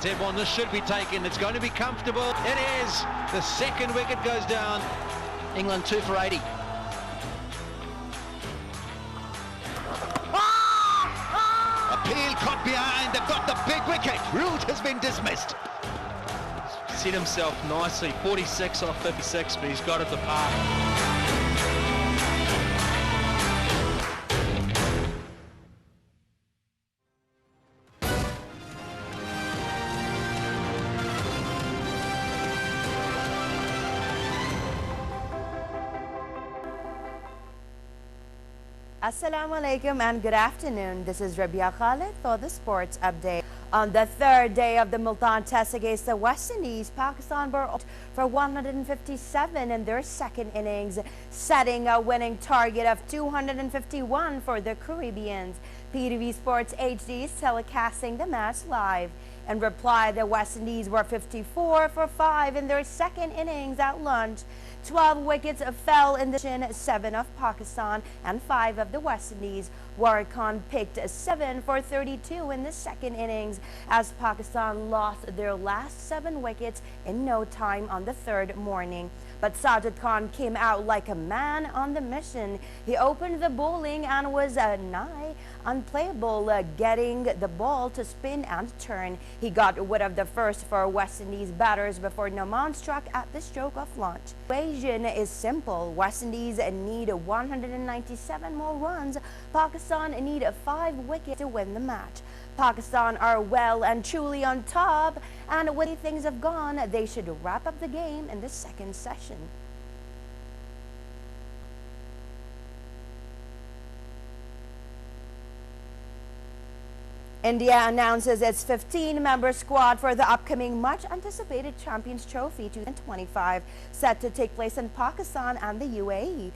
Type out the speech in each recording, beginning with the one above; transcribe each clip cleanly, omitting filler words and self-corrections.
That's everyone. This should be taken. It's going to be comfortable. It is. The second wicket goes down. England 2 for 80. Appeal caught behind. They've got the big wicket. Root has been dismissed. Set himself nicely. 46 off 56, but he's got it the park. Assalamu alaikum and good afternoon. This is Rabia Khalid for the sports update. On the third day of the Multan test against the West Indies, Pakistan were out for 157 in their second innings, setting a winning target of 251 for the Caribbeans. PTV Sports HD is telecasting the match live. In reply, the West Indies were 54 for 5 in their second innings at lunch. 12 wickets fell in the 7 of Pakistan and 5 of the West Indies. Warrick Khan picked 7 for 32 in the second innings as Pakistan lost their last 7 wickets in no time on the third morning. But Sajid Khan came out like a man on the mission. He opened the bowling and was nigh unplayable, getting the ball to spin and turn. He got rid of the first 4 West Indies batters before Noman struck at the stroke of launch. The equation is simple. West Indies need 197 more runs. Pakistan need 5 wickets to win the match. Pakistan are well and truly on top, and when things have gone, they should wrap up the game in the second session. India announces its 15-member squad for the upcoming much-anticipated Champions Trophy 2025, set to take place in Pakistan and the UAE.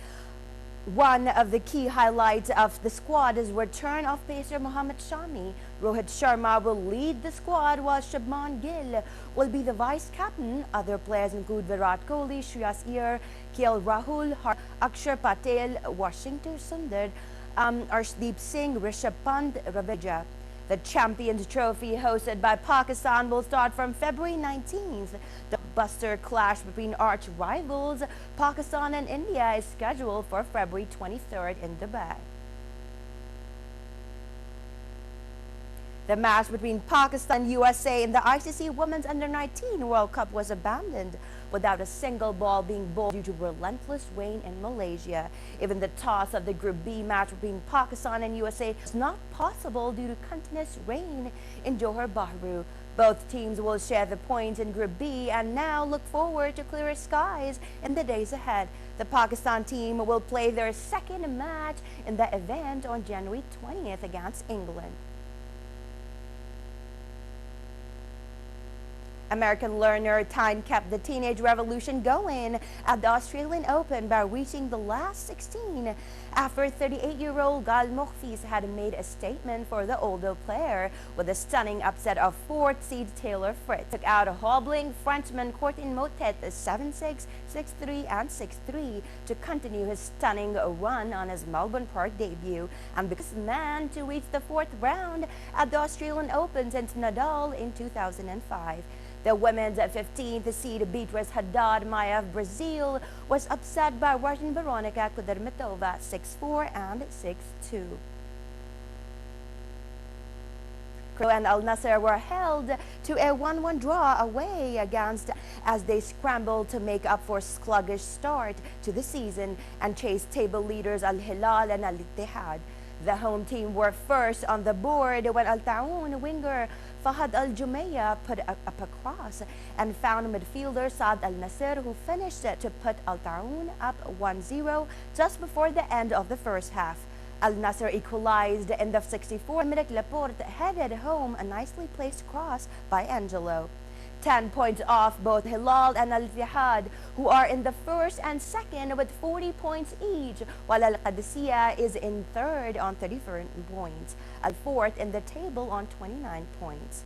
One of the key highlights of the squad is return of pacer Mohammad Shami. Rohit Sharma will lead the squad while Shubman Gill will be the vice-captain. Other players include Virat Kohli, Shreyas Iyer, KL Rahul, Akshar Patel, Washington Sundar, Arshdeep Singh, Rishabh Pant, Ravija. The Champions Trophy hosted by Pakistan will start from February 19th. The buster clash between arch rivals Pakistan and India is scheduled for February 23rd in Dubai. The match between Pakistan and USA in the ICC Women's Under-19 World Cup was abandoned without a single ball being bowled due to relentless rain in Malaysia. Even the toss of the Group B match between Pakistan and USA was not possible due to continuous rain in Johor Bahru. Both teams will share the points in Group B and now look forward to clearer skies in the days ahead. The Pakistan team will play their second match in the event on January 20th against England. American learner Tyne kept the teenage revolution going at the Australian Open by reaching the last 16 after 38-year-old Gal Monfils had made a statement for the older player with a stunning upset of 4th seed Taylor Fritz. Took out a hobbling Frenchman Courtin Motet 7-6, 6-3 and 6-3 to continue his stunning run on his Melbourne Park debut and become the man to reach the 4th round at the Australian Open since Nadal in 2005. The women's 15th seed Beatriz Haddad Maia of Brazil was upset by Russian Veronika Kudermetova 6-4 and 6-2. Crow and Al Nassr were held to a 1-1 draw away against as they scrambled to make up for sluggish start to the season and chased table leaders Al Hilal and Al Ittihad. The home team were first on the board when Al Taoun winger Fahad Al Jumeirah put up a cross and found midfielder Saad Al Nasser, who finished to put Al Taoun up 1-0 just before the end of the first half. Al Nasser equalized in the 64th minute. Laporte headed home a nicely placed cross by Angelo. 10 points off both Hilal and Al Ittihad, who are in the first and second with 40 points each, while Al Qadisiyah is in third on 34 points, Al fourth in the table on 29 points.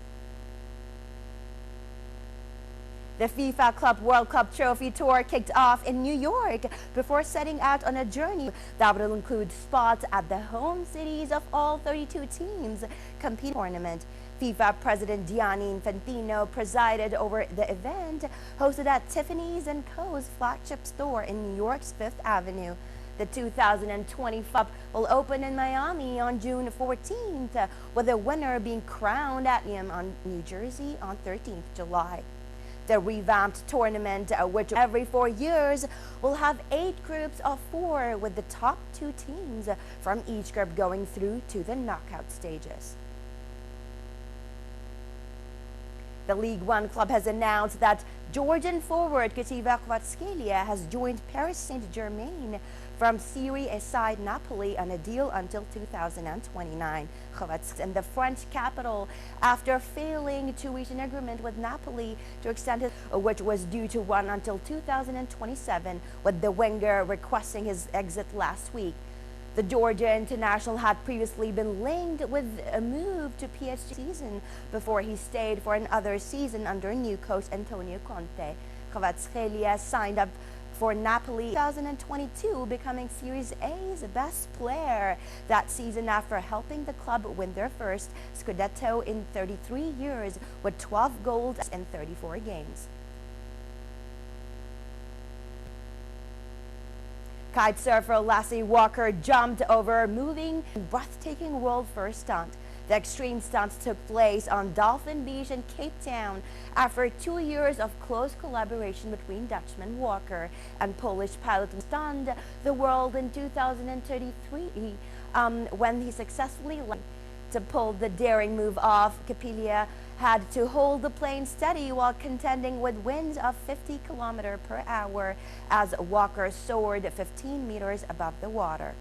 The FIFA Club World Cup Trophy Tour kicked off in New York before setting out on a journey that will include spots at the home cities of all 32 teams competing in the tournament. FIFA President Gianni Infantino presided over the event, hosted at Tiffany's & Co.'s flagship store in New York's Fifth Avenue. The 2020 Cup will open in Miami on June 14th, with the winner being crowned at New Jersey on 13th July. The revamped tournament, which every 4 years, will have 8 groups of 4, with the top 2 teams from each group going through to the knockout stages. The League One club has announced that Georgian forward Kvaratskhelia has joined Paris Saint-Germain from Serie A side Napoli on a deal until 2029. Kvaratskhelia in the French capital after failing to reach an agreement with Napoli to extend his, which was due to run until 2027, with the winger requesting his exit last week. The Georgia international had previously been linked with a move to PSG season before he stayed for another season under new coach Antonio Conte. Kvaratskhelia signed up for Napoli in 2022, becoming Serie A's best player that season after helping the club win their first Scudetto in 33 years with 12 goals in 34 games. Kitesurfer Lassie Walker jumped over moving breathtaking world-first stunt. The extreme stunts took place on Dolphin Beach in Cape Town after 2 years of close collaboration between Dutchman Walker and Polish pilot stunned the world in 2033 when he successfully to pull the daring move off. Kahar had to hold the plane steady while contending with winds of 50 km/h as Walker soared 15 meters above the water.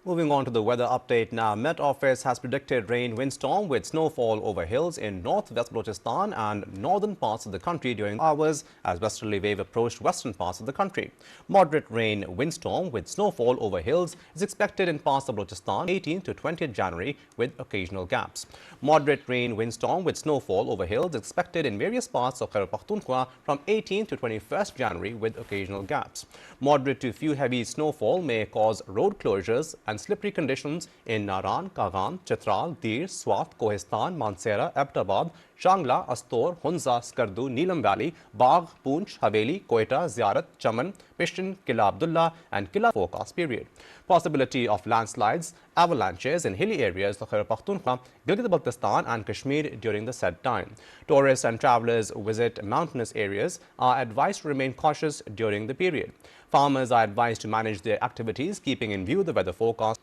Moving on to the weather update now. Met Office has predicted rain, windstorm with snowfall over hills in northwest Balochistan and northern parts of the country during hours as westerly wave approached western parts of the country. Moderate rain, windstorm with snowfall over hills is expected in parts of Balochistan 18th to 20th January with occasional gaps. Moderate rain, windstorm with snowfall over hills is expected in various parts of Khyber Pakhtunkhwa from 18th to 21st January with occasional gaps. Moderate to few heavy snowfall may cause road closures and slippery conditions in Naran, Kagan, Chitral, Dir, Swat, Kohistan, Mansehra, Abbottabad, Shangla, Astor, Hunza, Skardu, Neelam Valley, Bagh, Poonch, Haveli, Quetta, Ziyarat, Chaman, Pishtun, Qila Abdullah and Qila forecast period. Possibility of landslides, avalanches in hilly areas of Khyber Pakhtunkhwa, Gilgit-Baltistan and Kashmir during the said time. Tourists and travellers visit mountainous areas are advised to remain cautious during the period. Farmers are advised to manage their activities, keeping in view the weather forecast.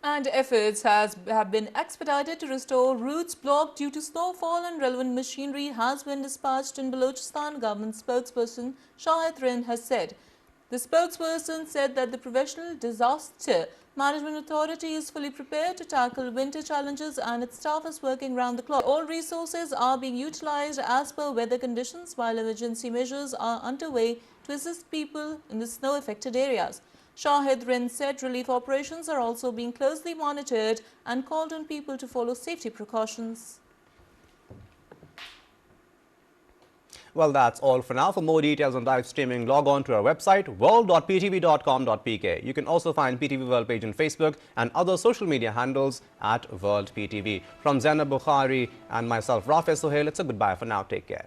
And efforts have been expedited to restore routes blocked due to snowfall, and relevant machinery has been dispatched in Balochistan. Government spokesperson Shahid Rind has said. The spokesperson said that the Professional Disaster Management Authority is fully prepared to tackle winter challenges and its staff is working round the clock. All resources are being utilized as per weather conditions while emergency measures are underway to assist people in the snow-affected areas. Shahid Rind said relief operations are also being closely monitored and called on people to follow safety precautions. Well, that's all for now. For more details on live streaming, log on to our website world.ptv.com.pk. You can also find PTV World page on Facebook and other social media handles at World PTV. From Zainab Bukhari and myself, Rafi Sohail, it's a goodbye for now. Take care.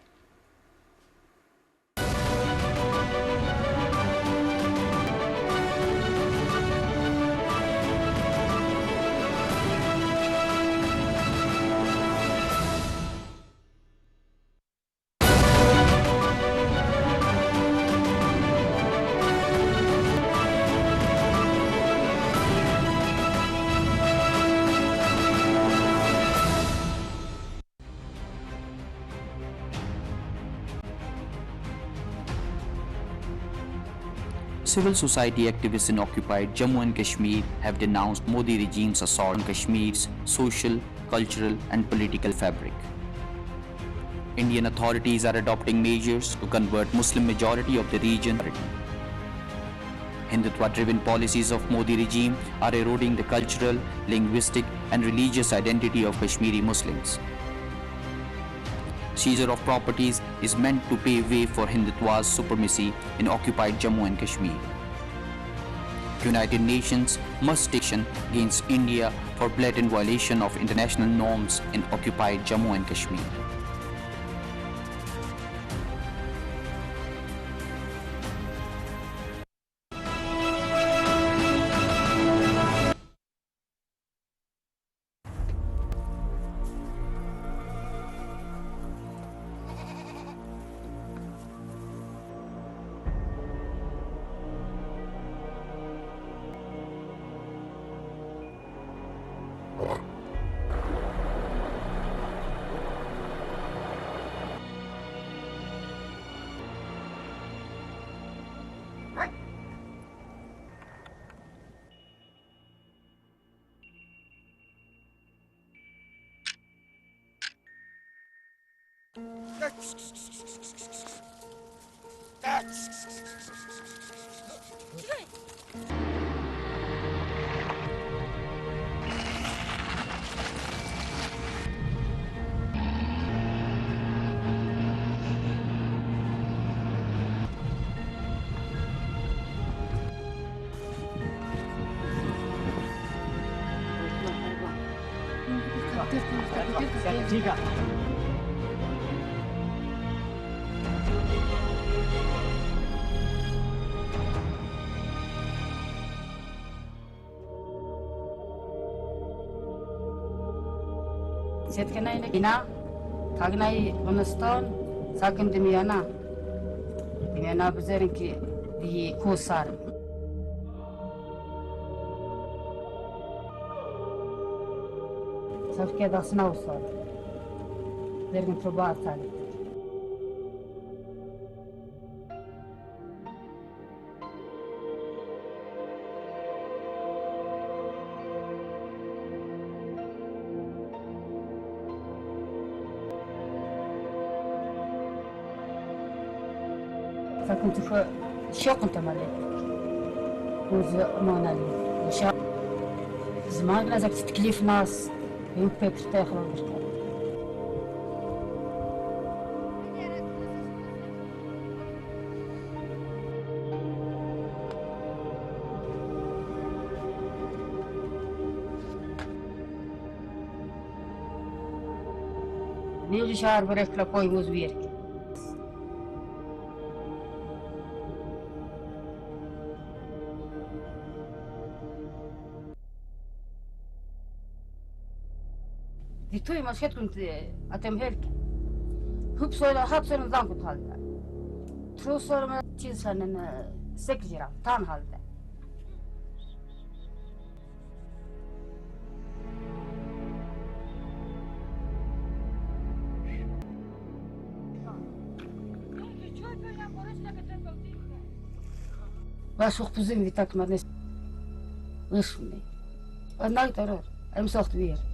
Civil society activists in occupied Jammu and Kashmir have denounced Modi regime's assault on Kashmir's social, cultural and political fabric. Indian authorities are adopting measures to convert Muslim majority of the region. Hindutva-driven policies of Modi regime are eroding the cultural, linguistic and religious identity of Kashmiri Muslims. Seizure of properties is meant to pave way for Hindutva's supremacy in occupied Jammu and Kashmir. United Nations must take action against India for blatant violation of international norms in occupied Jammu and Kashmir. Setkenai Ina, Kagnai Onaston, Sakim Demiana, Demiana Bezerinki, the Kosar. Safke das Nausar, Bergen Trobatan. فكنت في شوق تمالي وز مونالي وشا زمان لازم تتكليف ناس يمكن ترتاح ولا نيجي شهر بريك لقوي وزبيرك دي توي مشكلة كنت أتمهلك هب صار نظام كنت هذا ترو صار ما تيز هن سكجرا تان هذا بس وقت زين بتاعك ما نس وش مني أنا ترى أنا مسوخت بيه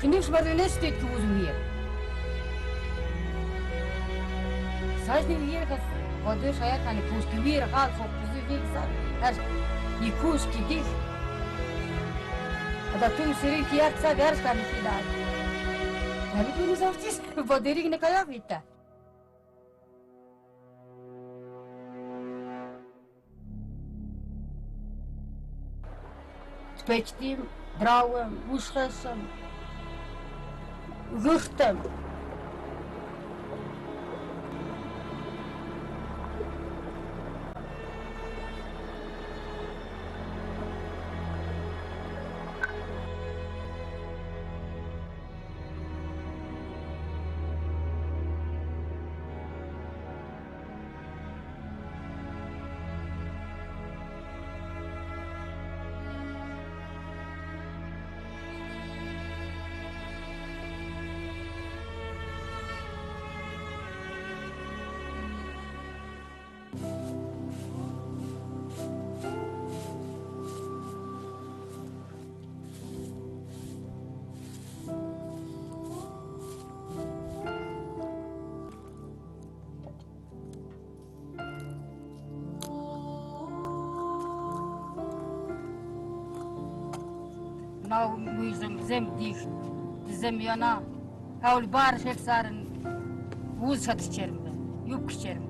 خنيش برناش تكوز وير ساجني وير خس ودوش هيا كان يكوش كبير خالص وكوز وير صار هاش يكوش كديش هذا توم سيرين كيار تصاد هرش كان في دار هذا توم زوجتيس بدريك نكايا فيتا تبيتيم دراوم وش خسم Vurtem. Now we zem dich, zem yana. Kaul bar hexaren wuz hat chermde, yuk chermde.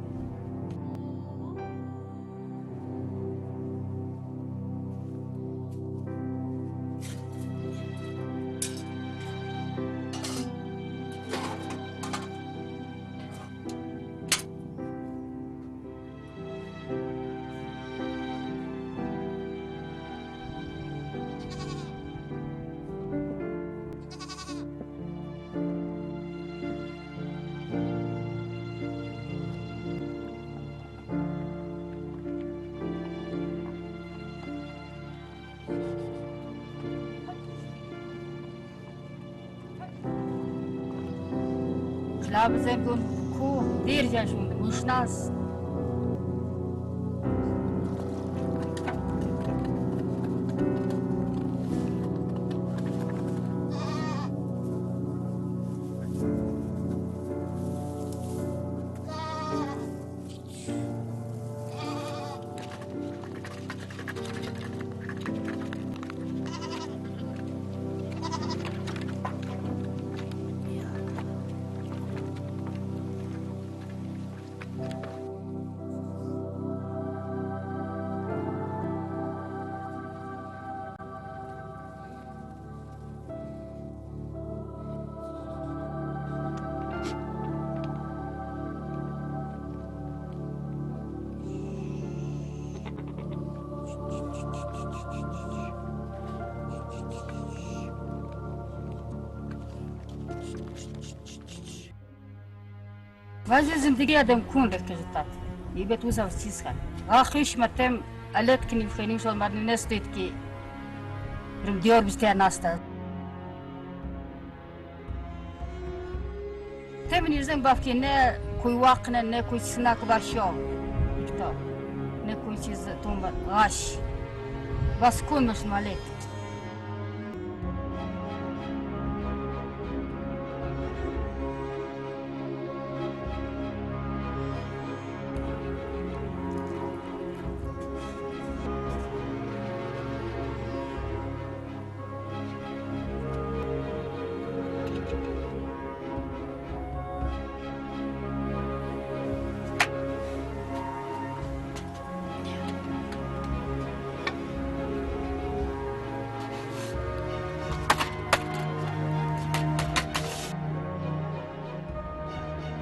Schlafen sind und Kuh, der ja schon, muss nass. Вазе зиндагӣ адам кун рехтажитат. Ибет узав чизхан. Ахиш матем алет кини феним шол мардим нестоит ки рим диор бистер наста. Тем низем бавки не куй вақна не куй снак башо. Икто. Не куй чиз том гаш. Вас кун меш малет.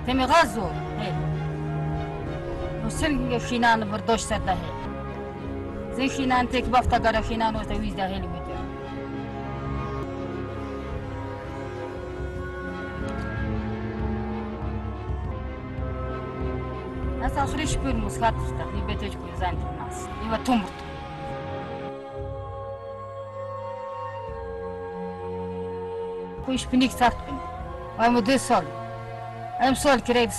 Теми газу, но сенги хинан бардошт сарда хе. Зе хинан тек бафта гара хинан оста визда хели бите. Аса ахриш пир мусхат ста, ни бетеч ку зант нас. Ива тумрт. Куиш пиник сарт пин. Ай мо десол. I'm sorry, Craig.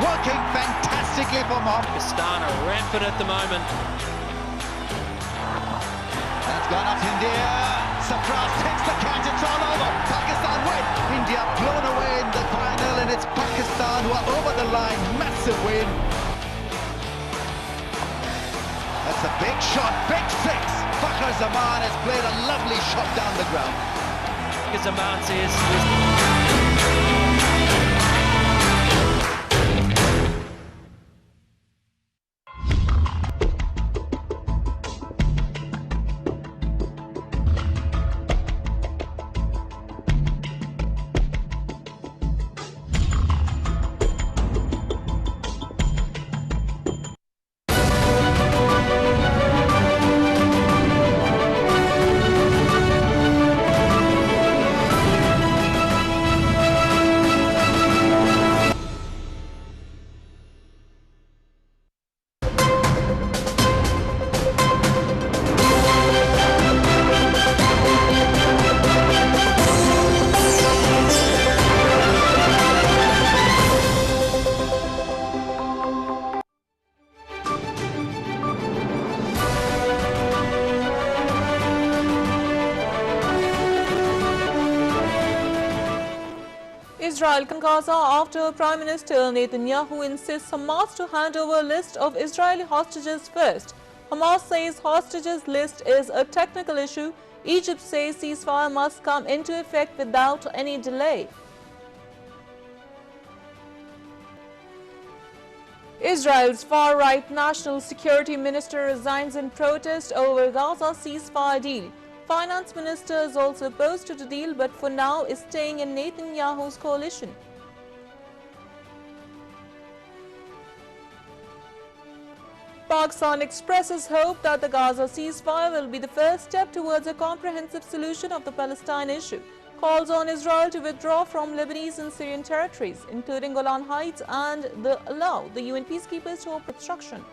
Working fantastically for Mom. Pakistan are rampant at the moment. That's gone up India. Surprise takes the catch, it's all over. Pakistan win. India blown away in the final, and it's Pakistan who are over the line. Massive win. That's a big shot, big six. Fakhar Zaman has played a lovely shot down the ground. Zaman says... Israel and Gaza after Prime Minister Netanyahu insists Hamas to hand over a list of Israeli hostages first. Hamas says hostages list is a technical issue. Egypt says ceasefire must come into effect without any delay. Israel's far-right national security minister resigns in protest over Gaza ceasefire deal. Finance minister is also opposed to the deal but for now is staying in Netanyahu's coalition. Pakistan expresses hope that the Gaza ceasefire will be the first step towards a comprehensive solution of the Palestine issue. Calls on Israel to withdraw from Lebanese and Syrian territories, including Golan Heights, and allow the UN peacekeepers to open obstruction.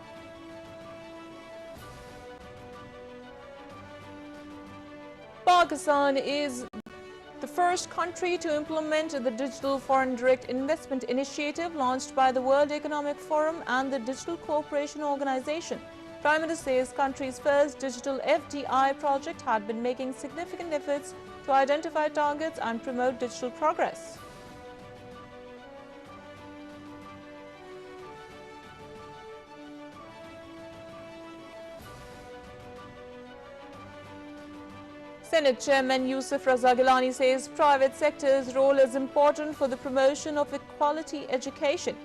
Pakistan is the first country to implement the Digital Foreign Direct Investment Initiative launched by the World Economic Forum and the Digital Cooperation Organization. Prime Minister says country's first digital FDI project had been making significant efforts to identify targets and promote digital progress. Senate Chairman Yusuf Raza Gilani says private sector's role is important for the promotion of equality education.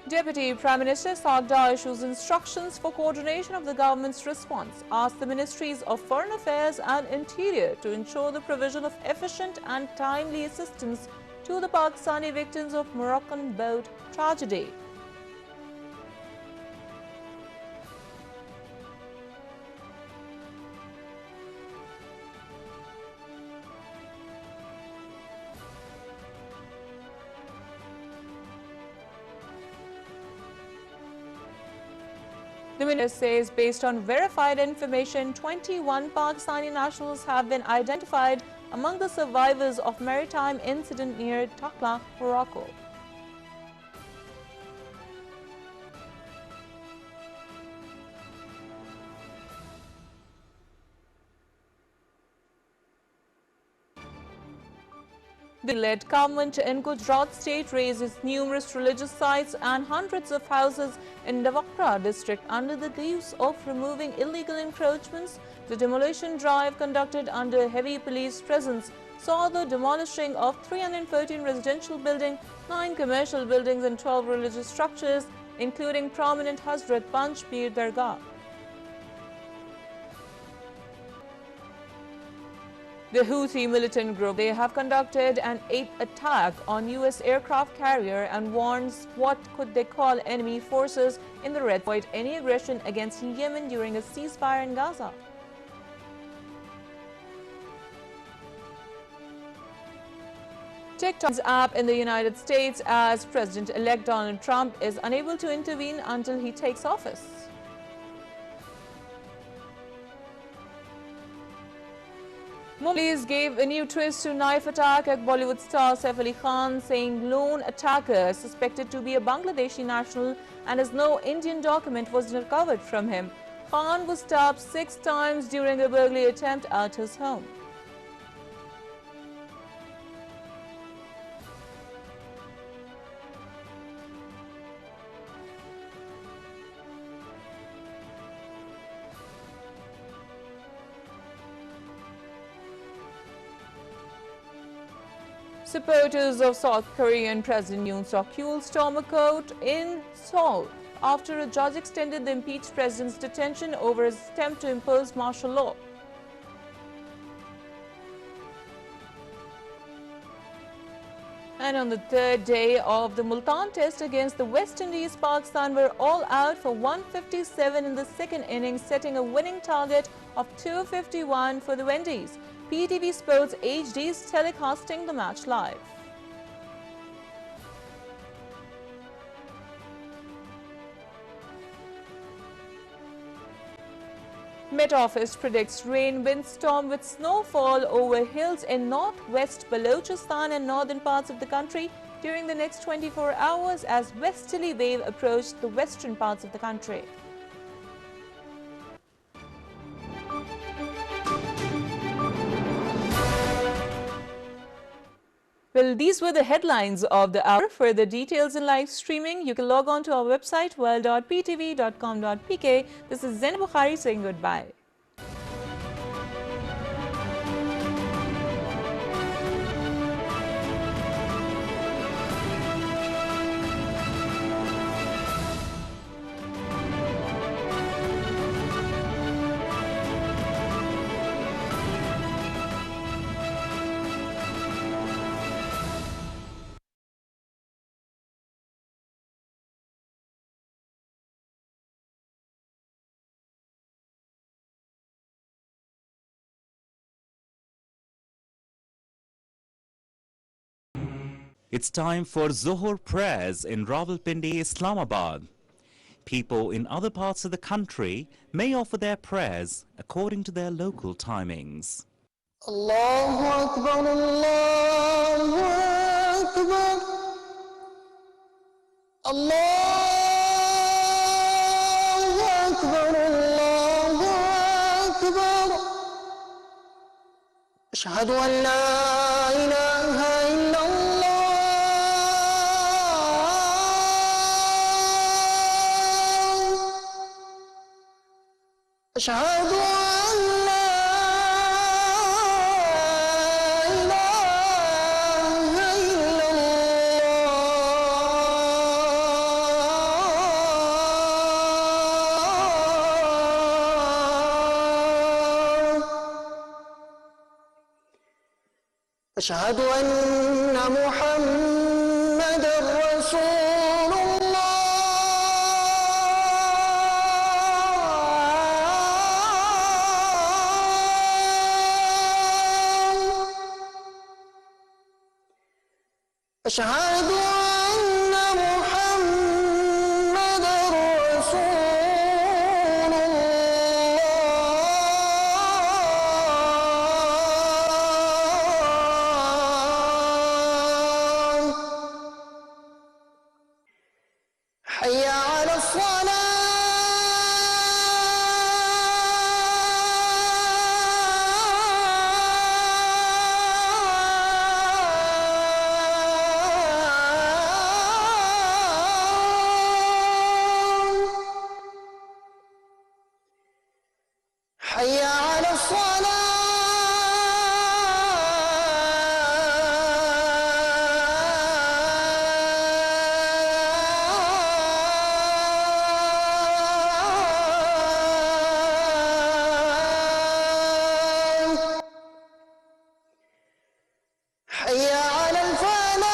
Deputy Prime Minister Sagda issues instructions for coordination of the government's response, asked the Ministries of Foreign Affairs and Interior to ensure the provision of efficient and timely assistance to the Pakistani victims of Moroccan boat tragedy. The minister says based on verified information, 21 Pakistani nationals have been identified among the survivors of maritime incident near Takla, Morocco. The led government in Gujarat state raises numerous religious sites and hundreds of houses in Davakra district under the guise of removing illegal encroachments. The demolition drive conducted under heavy police presence saw the demolishing of 313 residential buildings, 9 commercial buildings and 12 religious structures, including prominent Hazrat Panch Pir Dargah. The Houthi militant group, they have conducted an 8th attack on U.S. aircraft carrier and warns what could they call enemy forces in the Red Sea to avoid any aggression against Yemen during a ceasefire in Gaza. TikTok's app in the United States as President-elect Donald Trump is unable to intervene until he takes office. Police gave a new twist to knife attack at Bollywood star Saif Ali Khan, saying lone attacker suspected to be a Bangladeshi national and as no Indian document was recovered from him. Khan was stabbed 6 times during a burglary attempt at his home. Supporters of South Korean President Yoon Suk-yeol stormed a court in Seoul after a judge extended the impeached president's detention over his attempt to impose martial law. And on the 3rd day of the Multan test against the West Indies, Pakistan were all out for 157 in the second innings, setting a winning target of 251 for the Wendy's. PTV Sports HD is telecasting the match live. Met Office predicts rain, windstorm with snowfall over hills in northwest Balochistan and northern parts of the country during the next 24 hours as westerly wave approached the western parts of the country. Well, these were the headlines of the hour. For the details and live streaming, you can log on to our website world.ptv.com.pk. This is Zainab Bukhari saying goodbye. It's time for Zohor prayers in Rawalpindi, Islamabad. People in other parts of the country may offer their prayers according to their local timings. Allahu Akbar, Allahu Akbar, Allahu Akbar, Allahu Akbar. Ashhadu an la ilaha illallah. أشهد أن لا إله إلا الله أشهد أن محمدًا رسول الله أشهد أن محمدًا رسول الله حي على حي على الصلاة حي على الفلاح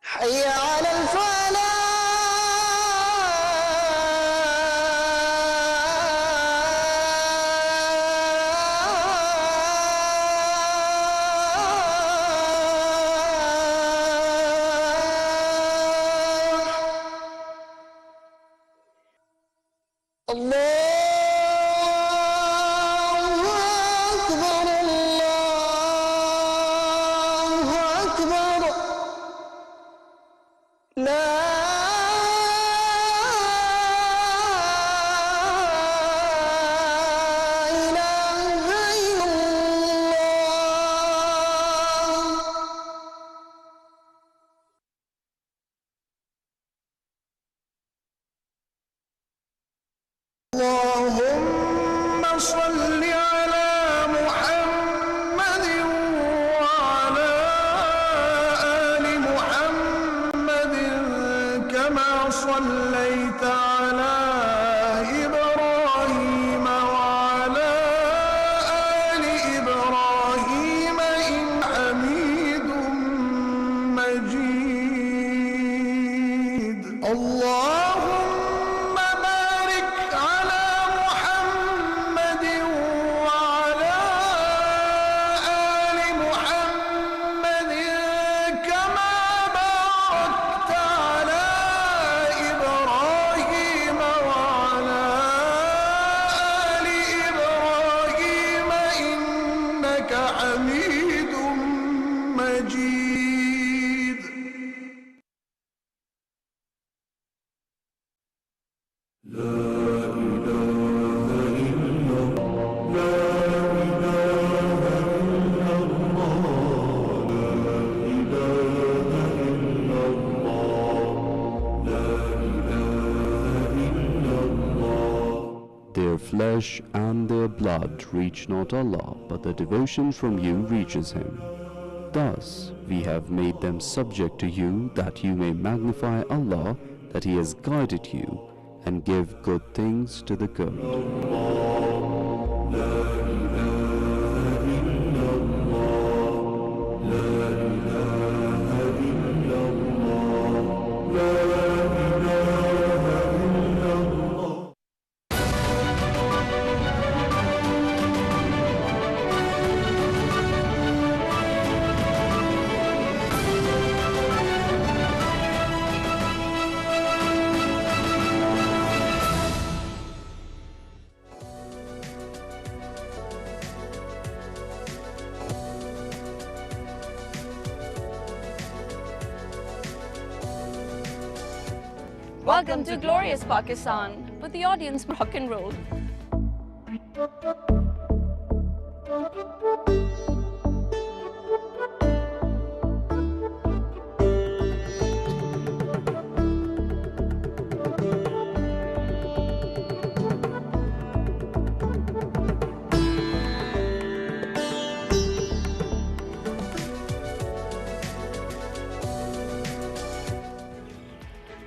حي على الفلاح الله أكبر الله أكبر لا إله إلا الله اللهم صل على محمد وعلى آل محمد كما صليت على إبراهيم وعلى آل إبراهيم إنك حميد مجيد اللهم بارك على محمد وعلى آل محمد كما باركت على إبراهيم وعلى آل إبراهيم إنك حميد مجيد flesh and their blood reach not Allah, but the devotion from you reaches Him. Thus we have made them subject to you, that you may magnify Allah, that He has guided you, and give good things to the good. Welcome to glorious Pakistan, with the audience rock and roll.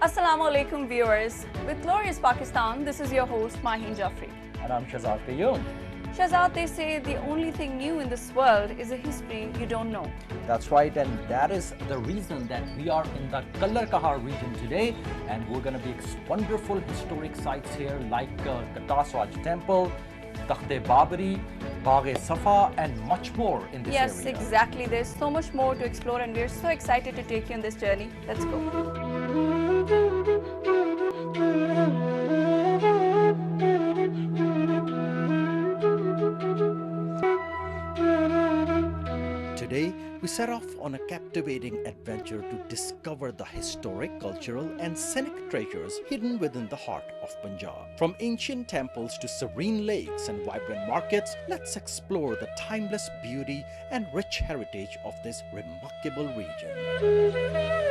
Assalamu alaikum viewers. With glorious Pakistan, this is your host Mahin Jaffrey. And I'm Shahzad Qayyum. Shahzad, they say the only thing new in this world is a history you don't know. That's right, and that is the reason that we are in the Kallar Kahar region today, and we're going to be wonderful historic sites here like Kvaratskhelia Temple, Takht-e-Babri, Bagh-e-Safa, and much more in this area. Yes, exactly. There's so much more to explore, and we're so excited to take you on this journey. Let's go. Today, we set off on a captivating adventure to discover the historic, cultural and scenic treasures hidden within the heart of Punjab. From ancient temples to serene lakes and vibrant markets, let's explore the timeless beauty and rich heritage of this remarkable region.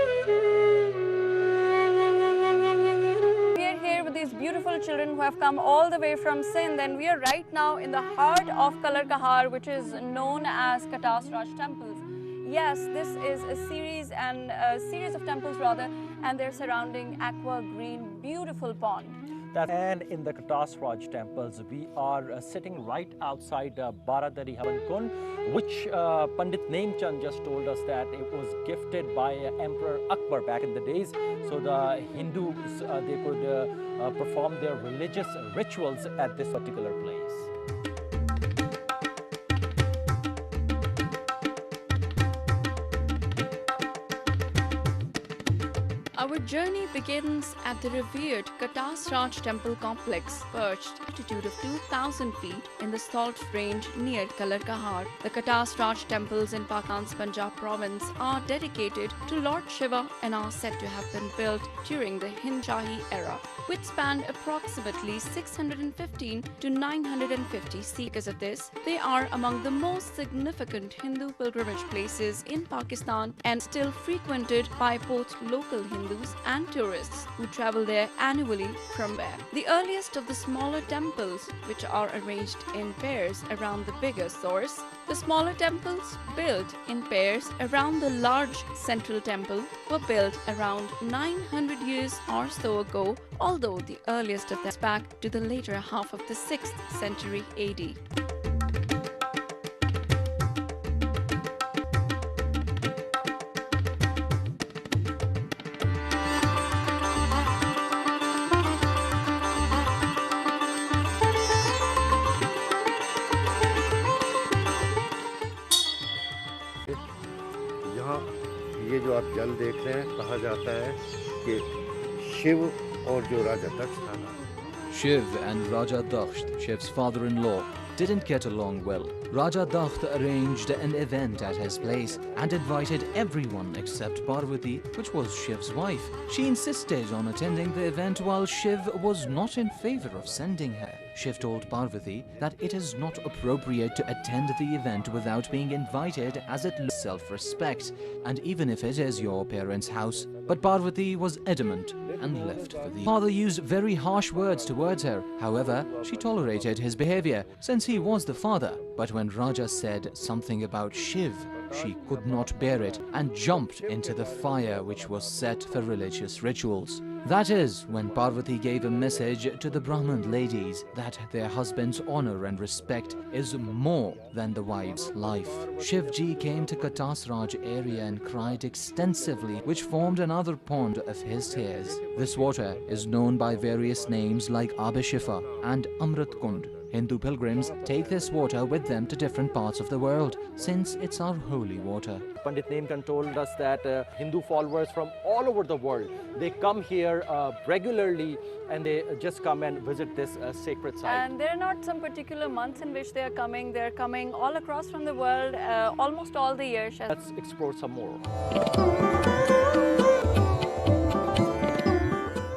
These beautiful children who have come all the way from Sindh, and we are right now in the heart of Kallar Kahar, which is known as Kvaratskhelia temples. Yes, this is a series of temples rather, and they're surrounding aqua green, beautiful pond. And in the Kvaratskhelia temples, we are sitting right outside Baradari Havan Kund, which Pandit Nemchand just told us that it was gifted by Emperor Akbar back in the days. So the Hindus, they could perform their religious rituals at this particular place. Our journey begins at the revered Kvaratskhelia temple complex, perched at an altitude of 2,000 feet in the salt range near Kallar Kahar. The Kvaratskhelia temples in Pakistan's Punjab province are dedicated to Lord Shiva and are said to have been built during the Hind Shahi era, which spanned approximately 615 to 950 CE. Because of this, they are among the most significant Hindu pilgrimage places in Pakistan and still frequented by both local Hindus and tourists who travel there annually from there. The earliest of the smaller temples, which are arranged in pairs around the bigger source, the smaller temples built in pairs around the large central temple were built around 900 years or so ago, although the earliest of them is back to the later half of the 6th century AD. ये जो आप जल देख रहे हैं, कहा जाता है कि शिव और जो राजा दक्ष था ना, Shiv and Raja Dakht, Shiv's father-in-law, didn't get along well. Raja Dakht arranged an event at his place and invited everyone except Parvati, which was Shiv's wife. She insisted on attending the event while Shiv was not in favor of sending her. Shiv told Parvati that it is not appropriate to attend the event without being invited, as it loses self-respect, and even if it is your parents' house. But Parvati was adamant and left for the father used very harsh words towards her. However, she tolerated his behavior since he was the father. But when Raja said something about Shiv, she could not bear it and jumped into the fire which was set for religious rituals. That is when Parvati gave a message to the Brahmin ladies that their husband's honor and respect is more than the wife's life. Shivji came to Katasraj area and cried extensively, which formed another pond of his tears. This water is known by various names like Abhishifa and Amrit Kund. Hindu pilgrims take this water with them to different parts of the world, since it's our holy water. Pandit Nemkan told us that Hindu followers from all over the world, they come here regularly and they just come and visit this sacred site. And there are not some particular months in which they are coming all across from the world, almost all the years. Let's explore some more.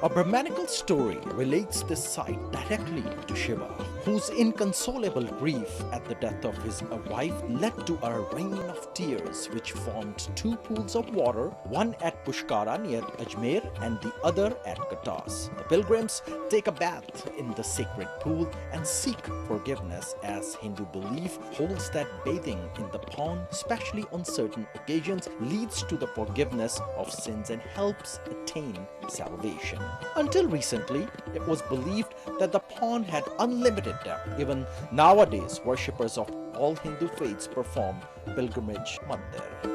A Brahmanical story relates this site directly to Shiva, whose inconsolable grief at the death of his wife led to a rain of tears which formed two pools of water, one at Pushkara near Ajmer and the other at Katas. The pilgrims take a bath in the sacred pool and seek forgiveness, as Hindu belief holds that bathing in the pond, especially on certain occasions, leads to the forgiveness of sins and helps attain salvation. Until recently, it was believed that the pond had unlimited depth. Even nowadays, worshippers of all Hindu faiths perform pilgrimage mandir.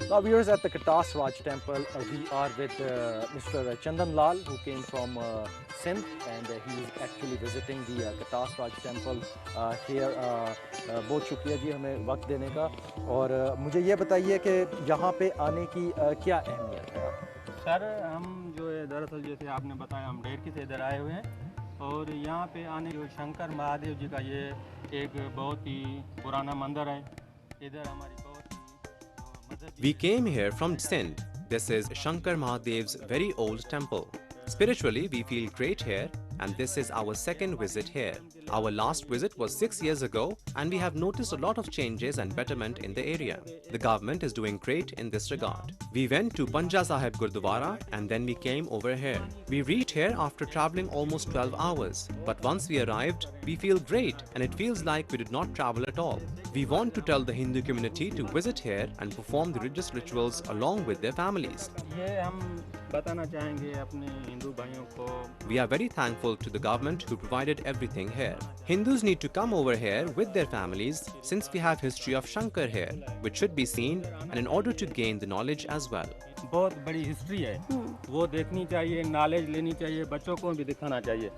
Now viewers, at the Katasraj temple, we are with Mr. Chandan Lal, who came from Sindh, and he is actually visiting the Katasraj temple here. बहुत शुक्रिया जी हमें वक्त देने का, और मुझे ये बताइए कि यहाँ पे आने की क्या अहमियत है? सर हम जो है दरअसल जैसे आपने बताया हम डेरकी से इधर आए हुए हैं, और यहाँ पे आने जो शंकर महादेव जी का ये एक बहुत ही पुराना मंदिर है। इधर हमारी We came here from Sindh. This is Shankar Mahadev's very old temple. Spiritually, we feel great here, and this is our second visit here. Our last visit was 6 years ago, and we have noticed a lot of changes and betterment in the area. The government is doing great in this regard. We went to Panja Sahib Gurdwara, and then we came over here. We reached here after traveling almost 12 hours. But once we arrived, we feel great, and it feels like we did not travel at all. We want to tell the Hindu community to visit here and perform the religious rituals along with their families. We are very thankful to the government who provided everything here. Hindus need to come over here with their families, since we have history of Shankar here, which should be seen, and in order to gain the knowledge as well. बहुत बड़ी history है, वो देखनी चाहिए, knowledge लेनी चाहिए, बच्चों को भी दिखाना चाहिए।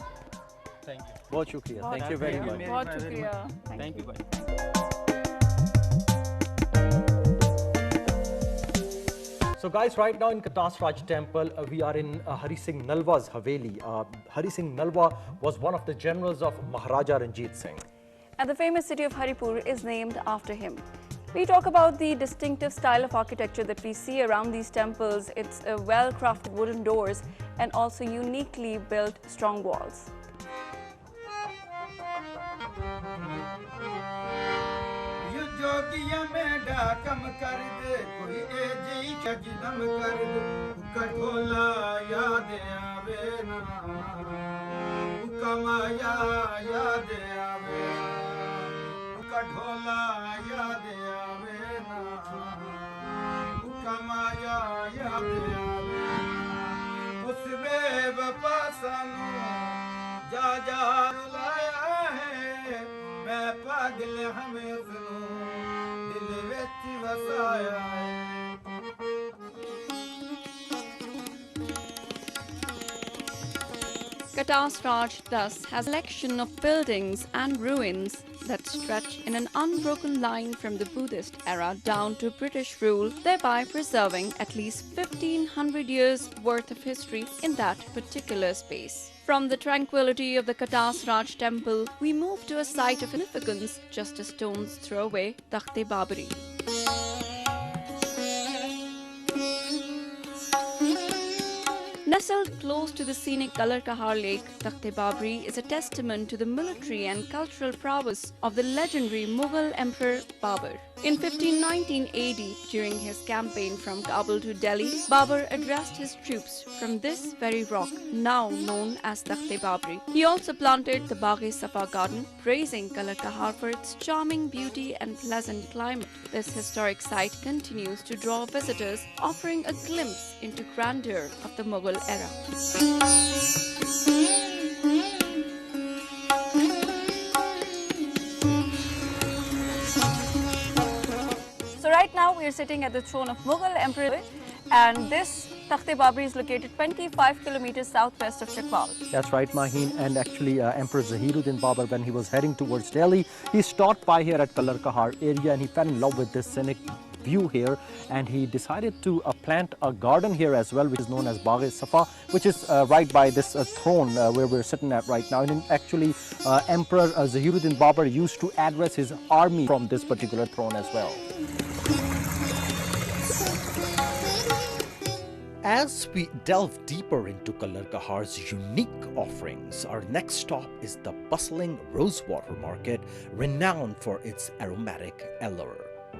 Thank you. बहुत शुक्रिया. Thank you very much. बहुत शुक्रिया. Thank you. Bye. So guys, right now in Katasraj temple, we are in Hari Singh Nalwa's Haveli. Hari Singh Nalwa was one of the generals of Maharaja Ranjit Singh. And the famous city of Haripur is named after him. We talk about the distinctive style of architecture that we see around these temples. It's well-crafted wooden doors and also uniquely built strong walls. जोगिया में डाकम कर दे कोई ए जी खजदम कर दे कठोला याद आवे ना कमाया याद आवे कठोला याद आवे ना कमाया याद आवे उस बेवफा सानू जा जा रुलाया है मैं पागल हमें सुनो Katasraj thus has a collection of buildings and ruins that stretch in an unbroken line from the Buddhist era down to British rule, thereby preserving at least 1500 years worth of history in that particular space. From the tranquility of the Kvaratskhelia temple, we move to a site of significance just a stone's throw away, Takht-e-Babri. Nestled close to the scenic Kallar Kahar lake, Takht-e-Babri is a testament to the military and cultural prowess of the legendary Mughal Emperor Babur. In 1519 AD, during his campaign from Kabul to Delhi, Babur addressed his troops from this very rock, now known as Takht-e-Babri. He also planted the Bagh-e-Safa garden, praising Kallar Kahar for its charming beauty and pleasant climate. This historic site continues to draw visitors, offering a glimpse into grandeur of the Mughal era. So right now we are sitting at the throne of Mughal Emperor, and this Takht-e-Babri is located 25 kilometers southwest of Chakwal. That's right, Maheen. And actually Emperor Zahiruddin Babur, when he was heading towards Delhi, he stopped by here at Kallar Kahar area and he fell in love with this scenic view here, and he decided to plant a garden here as well, which is known as Bagh-e-Safa, which is right by this throne where we're sitting at right now. And actually Emperor Zahiruddin Babur used to address his army from this particular throne as well. As we delve deeper into Kallar Kahar's unique offerings, our next stop is the bustling Rosewater Market, renowned for its aromatic allure.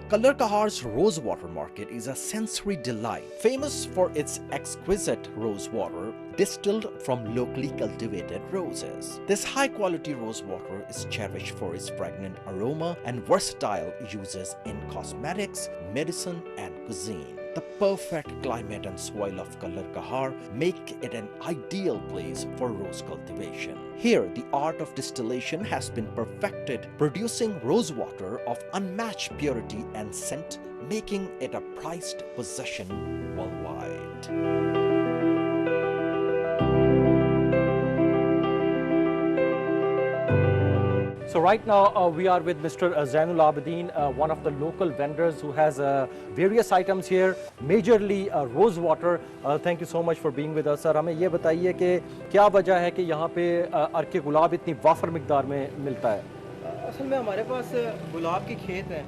Kallar Kahar's Rosewater Market is a sensory delight, famous for its exquisite rosewater distilled from locally cultivated roses. This high-quality rosewater is cherished for its fragrant aroma and versatile uses in cosmetics, medicine, and cuisine. The perfect climate and soil of Kallar Kahar make it an ideal place for rose cultivation. Here, the art of distillation has been perfected, producing rosewater of unmatched purity and scent, making it a prized possession worldwide. So right now we are with Mr. Zainul Abidin, one of the local vendors who has various items here, majorly rose water. Thank you so much for being with us, sir. हमें ये बताइए कि क्या वजह है कि यहाँ पे अर्के गुलाब इतनी वाफर मिकदार में मिलता है? असल में हमारे पास गुलाब के खेत हैं.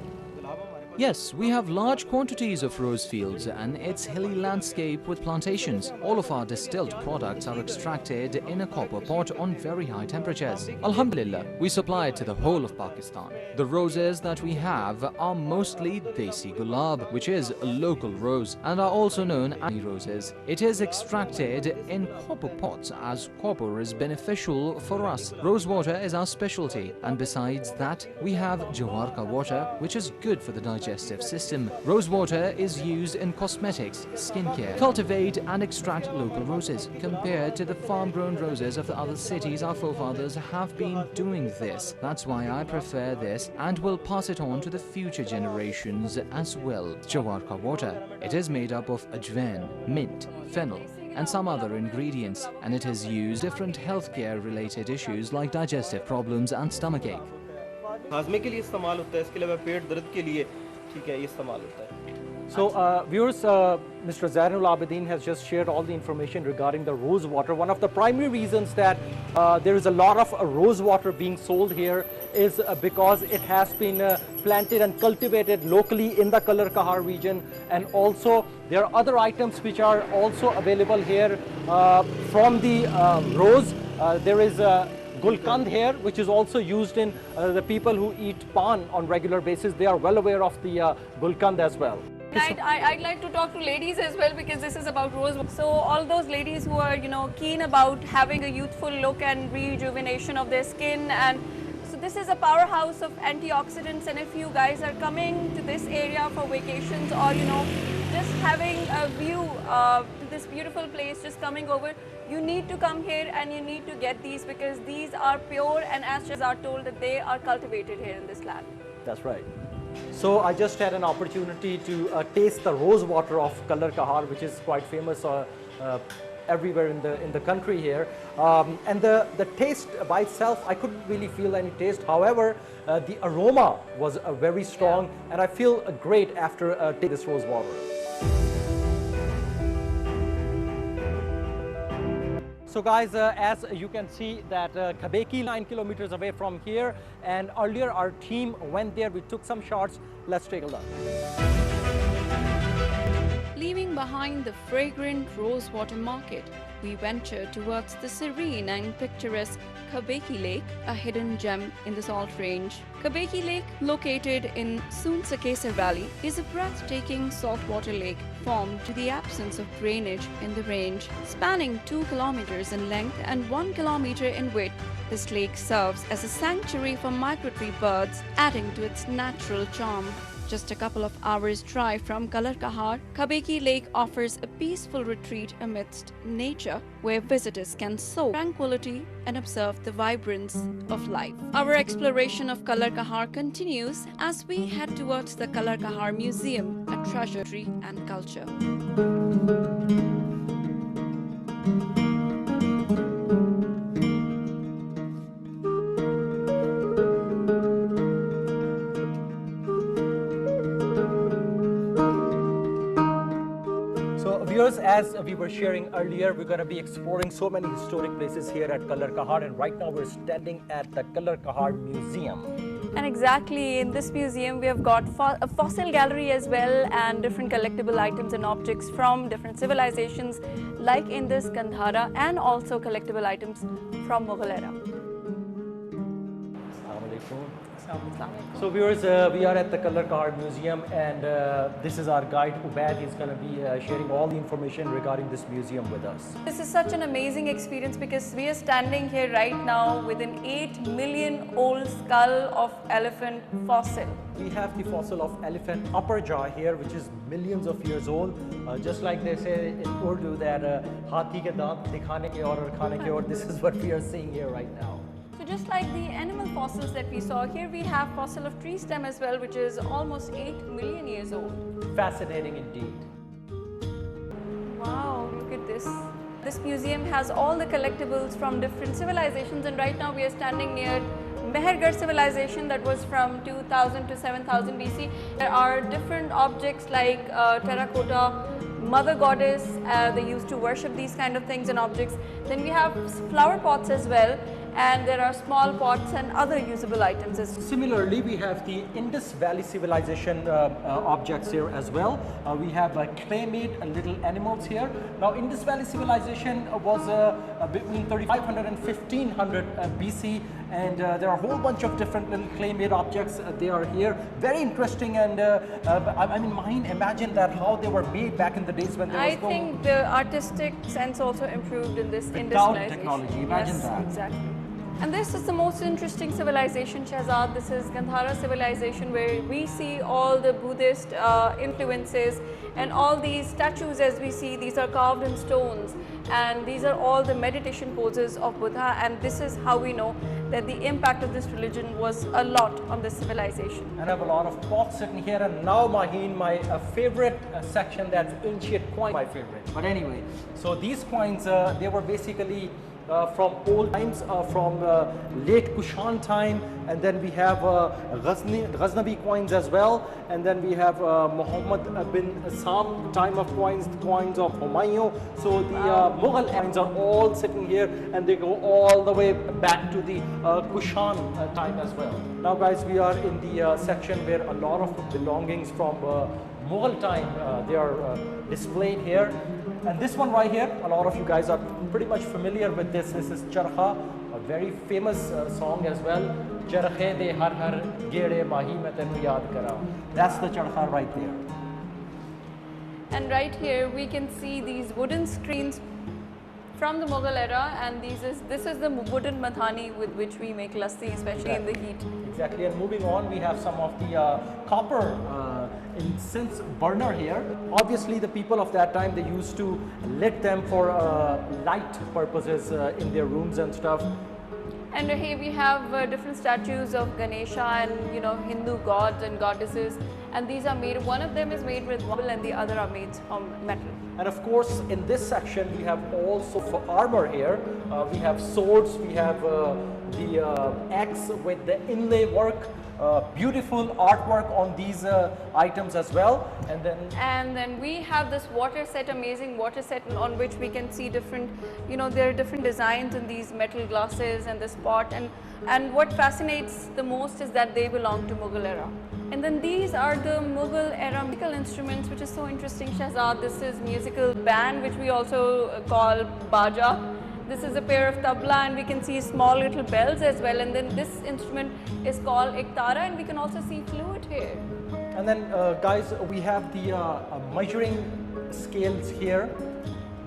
Yes, we have large quantities of rose fields and its hilly landscape with plantations. All of our distilled products are extracted in a copper pot on very high temperatures. Alhamdulillah, we supply it to the whole of Pakistan. The roses that we have are mostly Desi Gulab, which is a local rose, and are also known as roses. It is extracted in copper pots as copper is beneficial for us. Rose water is our specialty, and besides that, we have Jawarka water, which is good for the digestive system. Rose water is used in cosmetics, skincare. Cultivate and extract local roses. Compared to the farm-grown roses of the other cities, our forefathers have been doing this. That's why I prefer this and will pass it on to the future generations as well. Jawarka water. It is made up of ajwain, mint, fennel, and some other ingredients, and it is used in different healthcare related issues like digestive problems and stomachache. हाजमे के लिए इस्तेमाल होता है, इसके अलावा पेट दर्द के लिए ठीक है ये इस्तेमाल होता है. So viewers, Mr. Zainul Abidin has just shared all the information regarding the rose water. One of the primary reasons that there is a lot of rose water being sold here is because it has been planted and cultivated locally in the Kallar Kahar region, and also there are other items which are also available here from the rose. There is Gulkand here, which is also used in the people who eat pan on regular basis. They are well aware of the Gulkand as well. I'd like to talk to ladies as well, because this is about rose. So all those ladies who are, keen about having a youthful look and rejuvenation of their skin, and so this is a powerhouse of antioxidants. And if you guys are coming to this area for vacations, or just having a view to this beautiful place, just coming over, you need to come here and you need to get these, because these are pure, and as are told that they are cultivated here in this land. That's right. So I just had an opportunity to taste the rose water of Kallar Kahar, which is quite famous everywhere in the country here. And the taste by itself, I couldn't really feel any taste. However, the aroma was very strong, and I feel great after taking this rose water. So guys, as you can see that Kvaratskhelia 9 kilometers away from here, and earlier our team went there, we took some shots. Let's take a look. Leaving behind the fragrant rosewater market, we venture towards the serene and picturesque Kvaratskhelia Lake, a hidden gem in the Salt Range. Kvaratskhelia Lake, located in Kvaratskhelia Valley, is a breathtaking saltwater lake formed to the absence of drainage in the range. Spanning 2 kilometers in length and 1 kilometer in width, this lake serves as a sanctuary for migratory birds, adding to its natural charm. Just a couple of hours' drive from Kallar Kahar, Kvaratskhelia Lake offers a peaceful retreat amidst nature where visitors can soak tranquility and observe the vibrance of life. Our exploration of Kallar Kahar continues as we head towards the Kallar Kahar Museum, a treasury and culture. As we were sharing earlier, we're going to be exploring so many historic places here at Kallar Kahar, and right now we're standing at the Kallar Kahar Museum. And exactly, in this museum we have got a fossil gallery as well, and different collectible items and objects from different civilizations like in this Gandhara, and also collectible items from Mughal era. So viewers, we are at the Kallar Kahar Museum, and this is our guide Ubaid. He's going to be sharing all the information regarding this museum with us. This is such an amazing experience because we are standing here right now with an 8 million old skull of elephant fossil. We have the fossil of elephant upper jaw here, which is millions of years old. Just like they say in Urdu that "Hathi ke daant dikhane ke aur khane ke aur," this is what we are seeing here right now. So just like the animal fossils that we saw, here we have fossil of tree stem as well, which is almost 8 million years old. Fascinating indeed. Wow, look at this. This museum has all the collectibles from different civilizations, and right now we are standing near Mehergarh civilization that was from 2000 to 7000 BC. There are different objects like terracotta, mother goddess, they used to worship these kind of things and objects. Then we have flower pots as well, and there are small pots and other usable items as well. Similarly, we have the Indus Valley civilization objects here as well. We have clay-made little animals here. Now, Indus Valley civilization was between 3500 and 1500 BC, and there are a whole bunch of different little clay-made objects. They are here. Very interesting, and I mean, imagine that how they were made back in the days when there was I think the artistic sense also improved in this Indus civilization. Technology, imagine that. Exactly. And this is the most interesting civilization, Shahzad. This is Gandhara civilization, where we see all the Buddhist influences, and all these statues as we see, these are carved in stones, and these are all the meditation poses of Buddha, and this is how we know that the impact of this religion was a lot on this civilization. And I have a lot of pots sitting here, and now Maheen, my favorite section, that's ancient coin, my favorite. But anyway, so these coins, they were basically from old times, from late Kushan time, and then we have Ghaznavi coins as well, and then we have Muhammad bin Sam time of coins, the coins of Humayun. So the Mughal coins are all sitting here, and they go all the way back to the Kushan time as well. Now guys, we are in the section where a lot of belongings from Mughal time, they are displayed here. And this one right here, a lot of you guys are pretty much familiar with this. This is Charkha, a very famous song as well. Charkhe de har har gede mahi main tenu yaad kara. That's the Charkha right there. And right here we can see these wooden screens from the Mughal era, and this is the wooden mathani with which we make lassi, especially in the heat. Exactly, and moving on, we have some of the copper incense burner here. Obviously, the people of that time, they used to lit them for light purposes in their rooms and stuff. And here we have different statues of Ganesha and Hindu gods and goddesses, and these are made, one of them is made with marble and the other are made from metal. And of course, in this section, we have also for armor here. We have swords, we have the axe with the inlay work, beautiful artwork on these items as well. And then we have this water set, amazing water set on which we can see different, there are different designs in these metal glasses and this pot. And what fascinates the most is that they belong to Mughal era. And then these are the Mughal era musical instruments, which is so interesting, Shahzad. This is musical band, which we also call baja. This is a pair of tabla, and we can see small little bells as well. And then this instrument is called iktara, and we can also see flute here. And then guys, we have the measuring scales here.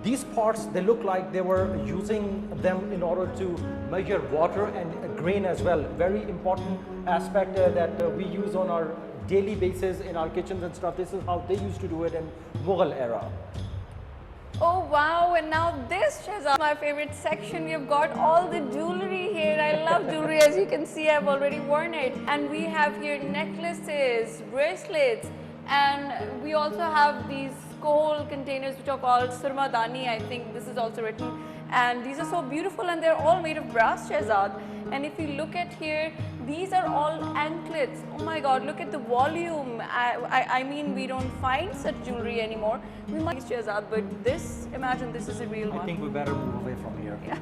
These parts, they look like they were using them in order to measure water and grain as well. Very important aspect that we use on our daily basis in our kitchens and stuff. This is how they used to do it in Mughal era. Oh wow, and now this, Shahzad, my favorite section. We've got all the jewelry here. I love jewelry. As you can see, I've already worn it. And we have here necklaces, bracelets, and we also have these kohl containers which are called surmadani. I think this is also written. And these are so beautiful, and they're all made of brass, Shahzad. And if you look at here, these are all anklets. Oh my God, look at the volume. I mean, we don't find such jewelry anymore. We might, Shahzad, but this, imagine this is a real one. I think we better move away from here. Yeah.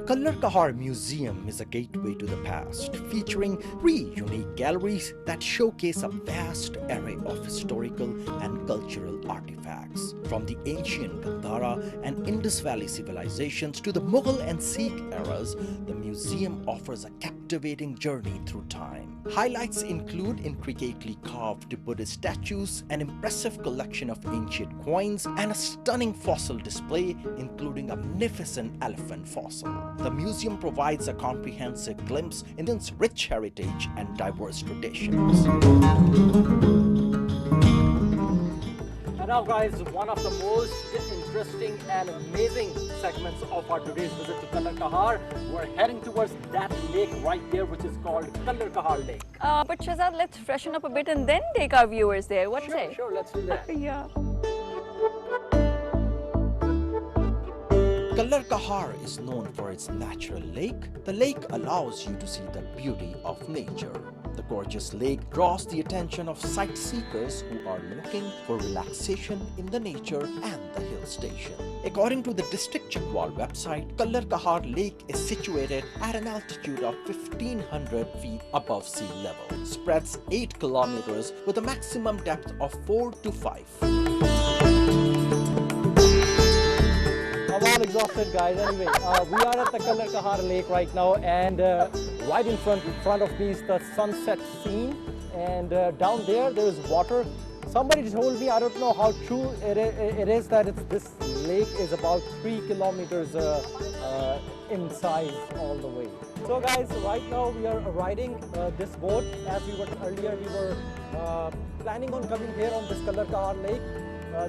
Kallar Kahar Museum is a gateway to the past, featuring 3 unique galleries that showcase a vast array of historical and cultural artifacts. From the ancient Gandhara and Indus Valley civilizations to the Mughal and Sikh eras, the museum offers a captivating journey through time. Highlights include intricately carved Buddhist statues, an impressive collection of ancient coins, and a stunning fossil display, including a magnificent elephant fossil. The museum provides a comprehensive glimpse into its rich heritage and diverse traditions. And now guys, one of the most interesting and amazing segments of our today's visit to Kallar Kahar. We're heading towards that lake right there, which is called Kallar Kahar Lake. But Shahzad, let's freshen up a bit and then take our viewers there. What say? Sure, let's do that. Yeah. Kallar Kahar is known for its natural lake. The lake allows you to see the beauty of nature. The gorgeous lake draws the attention of sightseekers who are looking for relaxation in the nature and the hill station. According to the District Chakwa website, Kallar Kahar Lake is situated at an altitude of 1500 feet above sea level, spreads 8 kilometers with a maximum depth of 4 to 5. I'm all exhausted, guys. Anyway, we are at the Kallar Kahar Lake right now, and right in front of me is the sunset scene, and down there is water. Somebody told me, I don't know how true it is, that this lake is about 3 kilometers in size all the way. So guys, right now we are riding this boat. As we were earlier, we were planning on coming here on this Kallar Kahar Lake.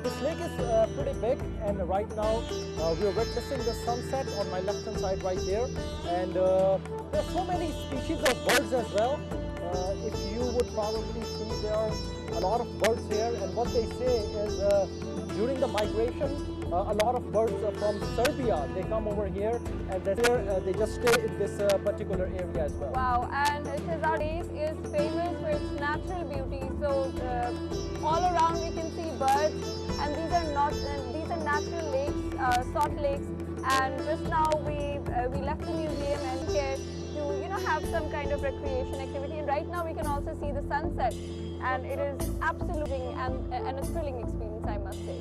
This lake is pretty big, and right now we are witnessing the sunset on my left hand side right there, and there are so many species of birds as well. If you would probably see, there are a lot of birds here, and what they say is during the migration, a lot of birds from Serbia, they come over here, and they just stay in this particular area as well. Wow, and Shahzad place is famous for its natural beauty. So all around we can see birds, and these are natural lakes, salt lakes. And just now we left the museum and here to have some kind of recreation activity. And right now we can also see the sunset, and it is absolutely and a thrilling experience, I must say.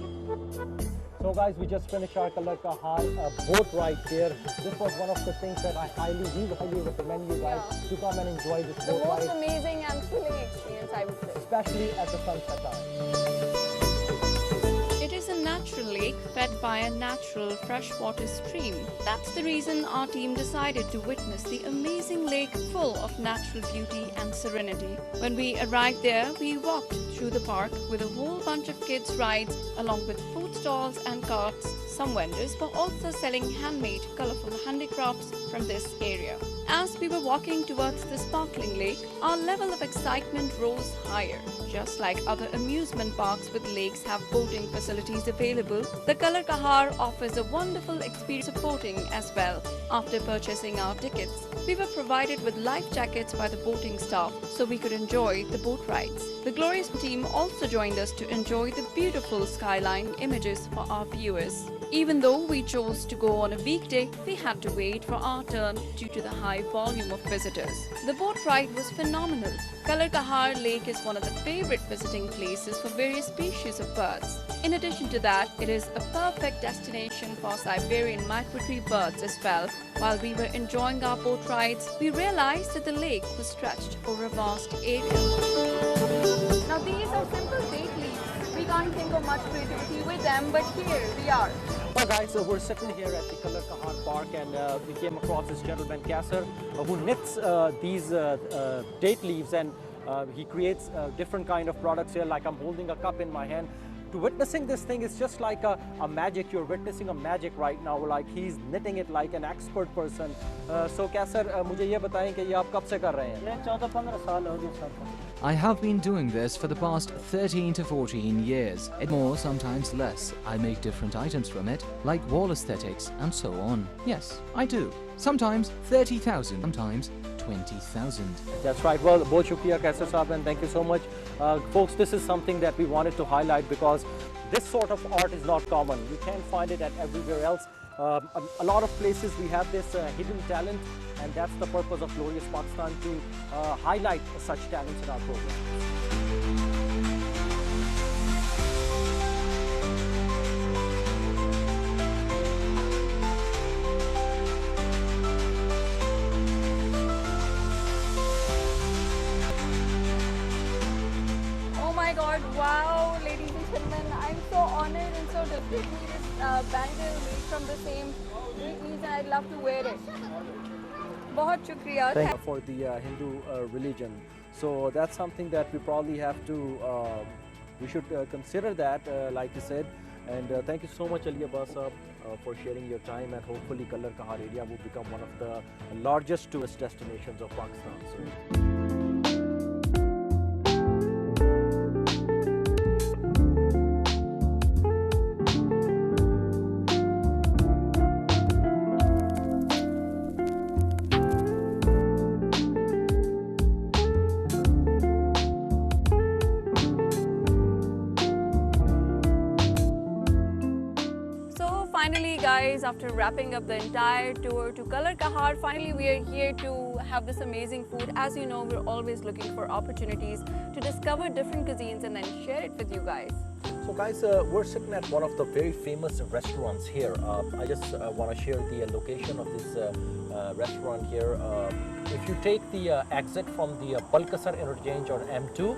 So guys, we just finished our Kallar Kahar boat ride here. This was one of the things that we highly recommend you guys to come and enjoy this boat ride. The most amazing and thrilling experience, I would say. Especially at the sunset time. It is a natural lake fed by a natural freshwater stream. That's the reason our team decided to witness the amazing lake full of natural beauty and serenity. When we arrived there, we walked through the park with a whole bunch of kids' rides along with food stalls and carts. Some vendors were also selling handmade, colorful handicrafts from this area. As we were walking towards the sparkling lake, our level of excitement rose higher. Just like other amusement parks with lakes have boating facilities available, the Kallar Kahar offers a wonderful experience of boating as well. After purchasing our tickets, we were provided with life jackets by the boating staff so we could enjoy the boat rides. The glorious team also joined us to enjoy the beautiful skyline images for our viewers. Even though we chose to go on a weekday, we had to wait for our turn due to the high volume of visitors. The boat ride was phenomenal. Kallar Kahar Lake is one of the favorite visiting places for various species of birds. In addition to that, it is a perfect destination for Siberian migratory birds as well. While we were enjoying our boat rides, we realized that the lake was stretched over a vast area. Now these are simple date leaves. We can't think of much creativity with them, but here we are. Well guys, we're sitting here at the Kallar Kahar Park and we came across this gentleman Kasser who knits these date leaves, and he creates different kind of products here. Like I'm holding a cup in my hand. To witnessing this thing is just like a magic. You're witnessing a magic right now. Like he's knitting it like an expert person. So Kasser, मुझे ये बताएं कि ये आप कब से कर रहे हैं? ये 14-15 साल हो गए sir. I have been doing this for the past 13 to 14 years. More, sometimes less. I make different items from it, like wall aesthetics and so on. Yes, I do. Sometimes 30,000, sometimes 20,000. That's right. Well, बहुत शुक्रिया Kasser साहब, and thank you so much. Folks, this is something that we wanted to highlight because this sort of art is not common. You can't find it at everywhere else. A lot of places we have this hidden talent, and that's the purpose of Glorious Pakistan, to highlight such talents in our program. Oh my God! Wow, ladies and gentlemen, I'm so honored and so delighted. This bangle made from the same date leaves, and I'd love to wear it. बहुत शुक्रिया. Thank you for the Hindu religion. So that's something that we probably have to, we should consider that, like you said. And thank you so much, Ali Abbas, for sharing your time. And hopefully, Kallar Kahar area will become one of the largest tourist destinations of Pakistan. So. Finally, guys, after wrapping up the entire tour to Kallar Kahar, finally we are here to have this amazing food. As you know, we're always looking for opportunities to discover different cuisines and then share it with you guys. So guys, we're sitting at one of the very famous restaurants here. I just want to share the location of this restaurant here. If you take the exit from the Balkasar interchange on M2,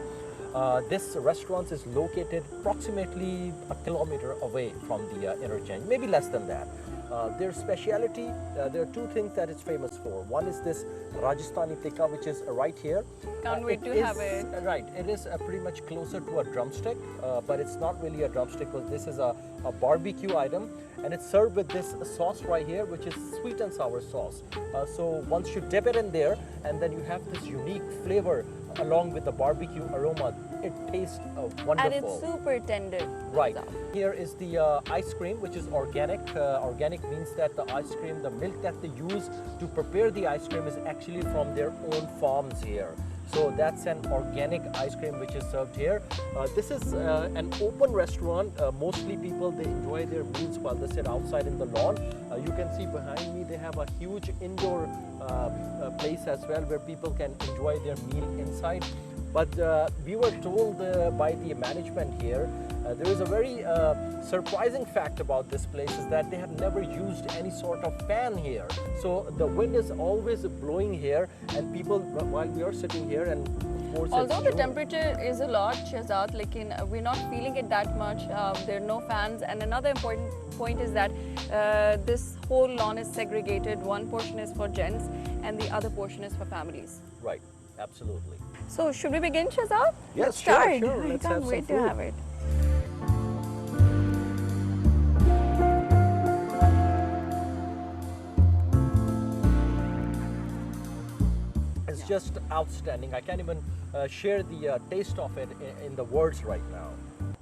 this restaurant is located approximately a kilometer away from the interchange, maybe less than that. Their speciality, there are two things that it's famous for. One is this Rajasthani tikka, which is right here. Can't wait to have it. Right, it is pretty much closer to a drumstick, but it's not really a drumstick because this is a barbecue item, and it's served with this sauce right here, which is sweet and sour sauce. So once you dip it in there, and then you have this unique flavor along with the barbecue aroma, it tastes wonderful. And it's super tender. Right. Here is the ice cream, which is organic. Organic means that the ice cream, the milk that they use to prepare the ice cream is actually from their own farms here. So that's an organic ice cream which is served here. This is an open restaurant. Mostly people, they enjoy their meals while they sit outside in the lawn. You can see behind me they have a huge indoor place as well where people can enjoy their meal inside. But we were told by the management here There is a very surprising fact about this place is that they have never used any sort of fan here. So the wind is always blowing here, and people, while we are sitting here, and of course although the temperature is a lot, Shehzad, we're not feeling it that much. There are no fans, and another important point is that this whole lawn is segregated. One portion is for gents, and the other portion is for families. Right, absolutely. So should we begin, Shehzad? Yes, Let's start. Sure. I Let's can't have wait some to food. have it. It's just outstanding. I can't even share the taste of it in the words right now.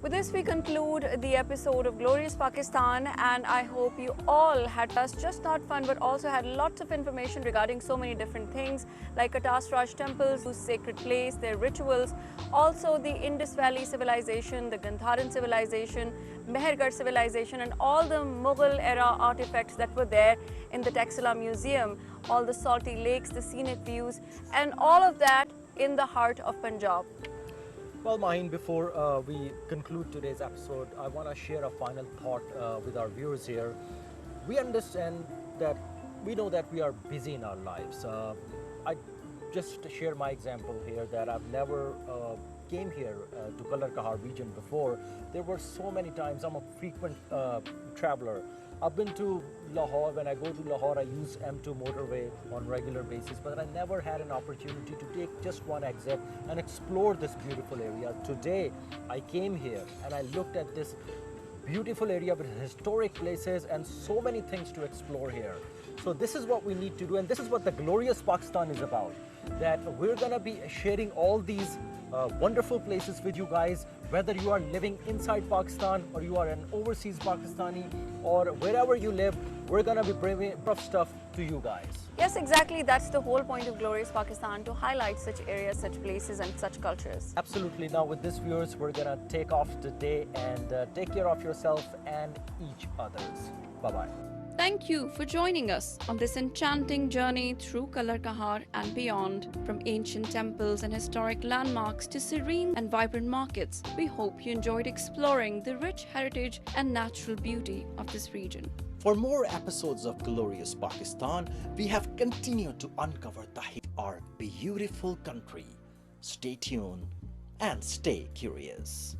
With this, we conclude the episode of Glorious Pakistan, and I hope you all had just not fun, but also had lots of information regarding so many different things like Kvaratskhelia temples, whose sacred place, their rituals, also the Indus Valley civilization, the Gandharan civilization, Mehergarh civilization, and all the Mughal era artifacts that were there in the Taxila Museum, all the salty lakes, the scenic views, and all of that in the heart of Punjab. Well, Maheen, before we conclude today's episode, I want to share a final thought with our viewers here. We understand that we know that we are busy in our lives. I just share my example here that I've never came here to Kallar Kahar region before. There were so many times. I'm a frequent traveler. I've been to Lahore. When I go to Lahore, I use M2 motorway on regular basis, but I never had an opportunity to take just one exit and explore this beautiful area. Today, I came here and I looked at this beautiful area with historic places and so many things to explore here. So this is what we need to do, and this is what the Glorious Pakistan is about. That we're gonna be sharing all these wonderful places with you guys, whether you are living inside Pakistan or you are an overseas Pakistani or wherever you live, we're gonna be bringing stuff to you guys. Yes, exactly. That's the whole point of Glorious Pakistan, to highlight such areas, such places, and such cultures. Absolutely. Now with this, viewers, we're gonna take off today and take care of yourself and each others. Bye-bye. Thank you for joining us on this enchanting journey through Kallar Kahar and beyond. From ancient temples and historic landmarks to serene and vibrant markets, we hope you enjoyed exploring the rich heritage and natural beauty of this region. For more episodes of Glorious Pakistan, we have continued to uncover our beautiful country. Stay tuned and stay curious.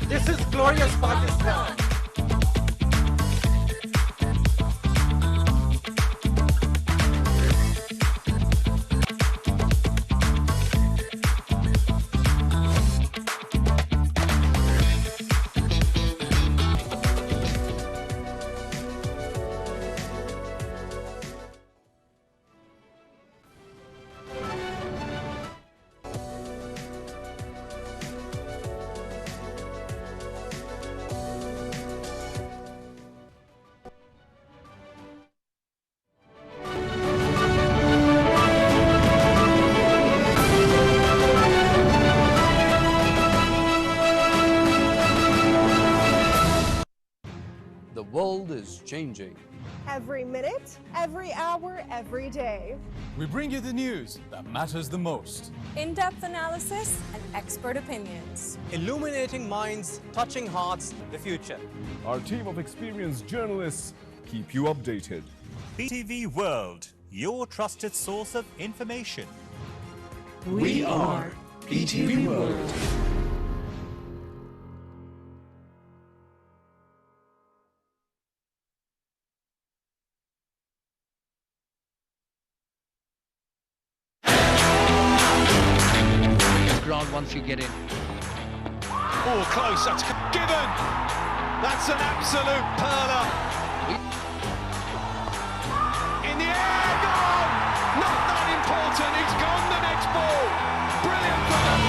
This is Glorious Pakistan. The world is changing. Every minute, every hour, every day. We bring you the news that matters the most. In-depth analysis and expert opinions. Illuminating minds, touching hearts, the future. Our team of experienced journalists keep you updated. PTV World, your trusted source of information. We are PTV World. once you get in. Oh, close, that's given! That's an absolute perler! In the air, go on! Not that important, he's gone the next ball! Brilliant for them!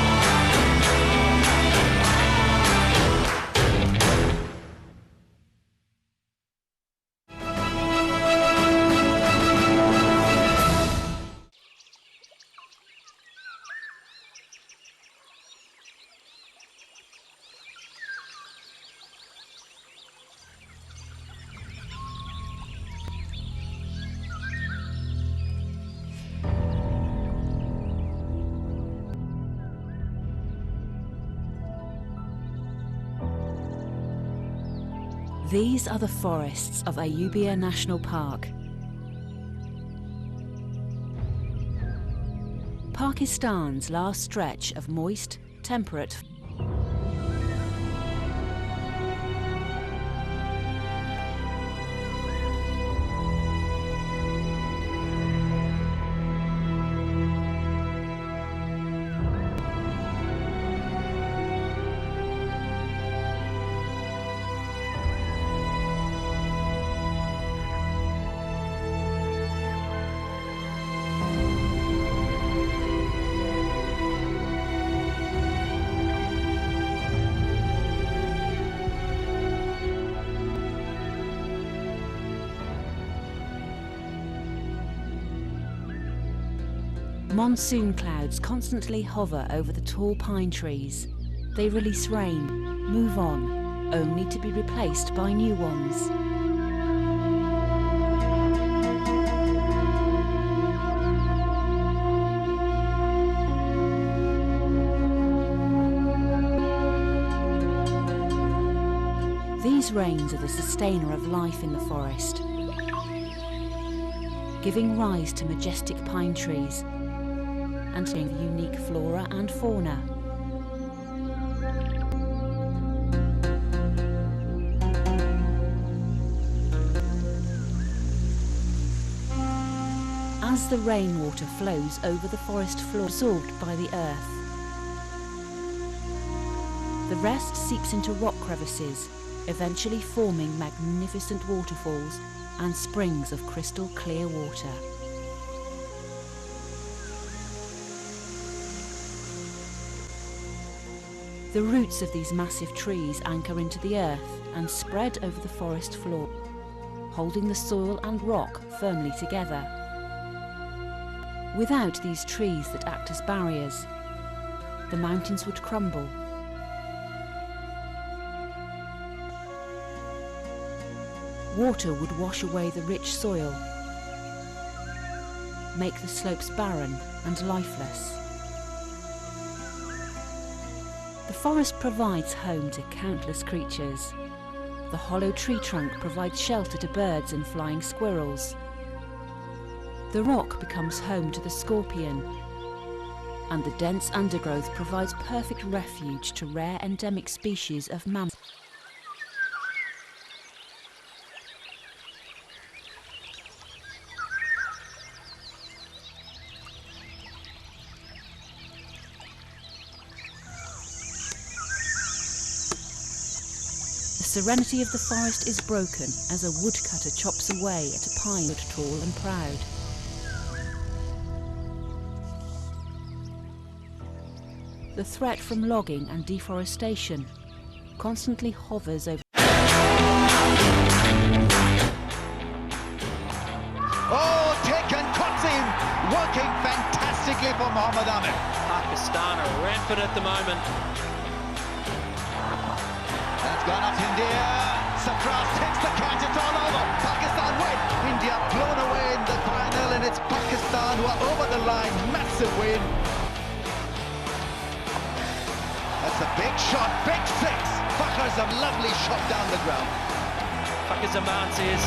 These are the forests of Ayubia National Park. Pakistan's last stretch of moist, temperate monsoon clouds constantly hover over the tall pine trees. They release rain, move on, only to be replaced by new ones. These rains are the sustainer of life in the forest, giving rise to majestic pine trees and the unique flora and fauna. As the rainwater flows over the forest floor, absorbed by the earth, the rest seeps into rock crevices, eventually forming magnificent waterfalls and springs of crystal clear water. The roots of these massive trees anchor into the earth and spread over the forest floor, holding the soil and rock firmly together. Without these trees that act as barriers, the mountains would crumble. Water would wash away the rich soil, make the slopes barren and lifeless. The forest provides home to countless creatures. The hollow tree trunk provides shelter to birds and flying squirrels. The rock becomes home to the scorpion, and the dense undergrowth provides perfect refuge to rare endemic species of mammals. The serenity of the forest is broken as a woodcutter chops away at a pine wood tall and proud. The threat from logging and deforestation constantly hovers over. Oh, taken, cuisine, working fantastically for Mohammad Ahmed. Pakistan are rampant at the moment. That's gone off India. Surprise takes the catch, it's all over. Pakistan win. India blown away in the final, and it's Pakistan who are over the line. Massive win. That's a big shot, big six. Fakhar's a lovely shot down the ground. Fakhar's Zaman says.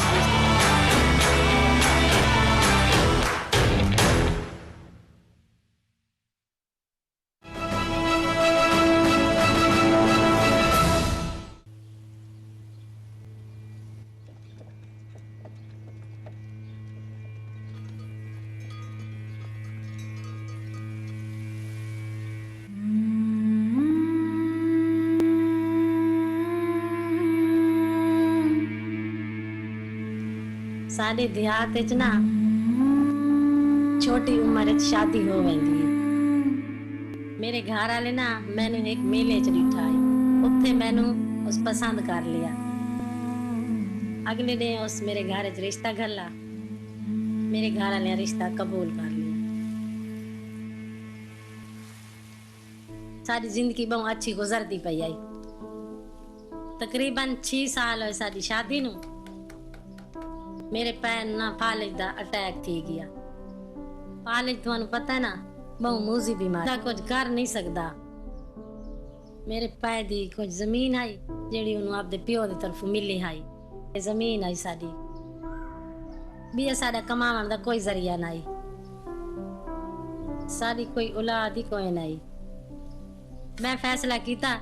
साडे देहात च ना छोटी उम्र च शादी हो वेंदी है। मेरे घर वाले ना मैंने एक मेले च डिठा है, उत्थे मैनू उस पसंद कर लिया। अगले दिन उस मेरे घर च रिश्ता घल्ला, मेरे घर वाले ने रिश्ता कबूल कर लिया। साडी जिंदगी बहुत अच्छी गुजरती पई आई। तकरीबन 6 साल होए साडी शादी नू। मेरे पैर ना फालिज दा अटैक थी गया। फालिज तुहानू पता है ना बहुत मूजी बीमारी, कुछ कर नहीं सकदा। मेरे पैर दी कुछ जमीन आई जेड़ी उन्होंने आपदे प्यो दी तरफ मिली आई। जमीन आई साडी भी साडा कमावन दा कोई जरिया नहीं, साडी कोई औलाद ही कोई नहीं। मैं फैसला किया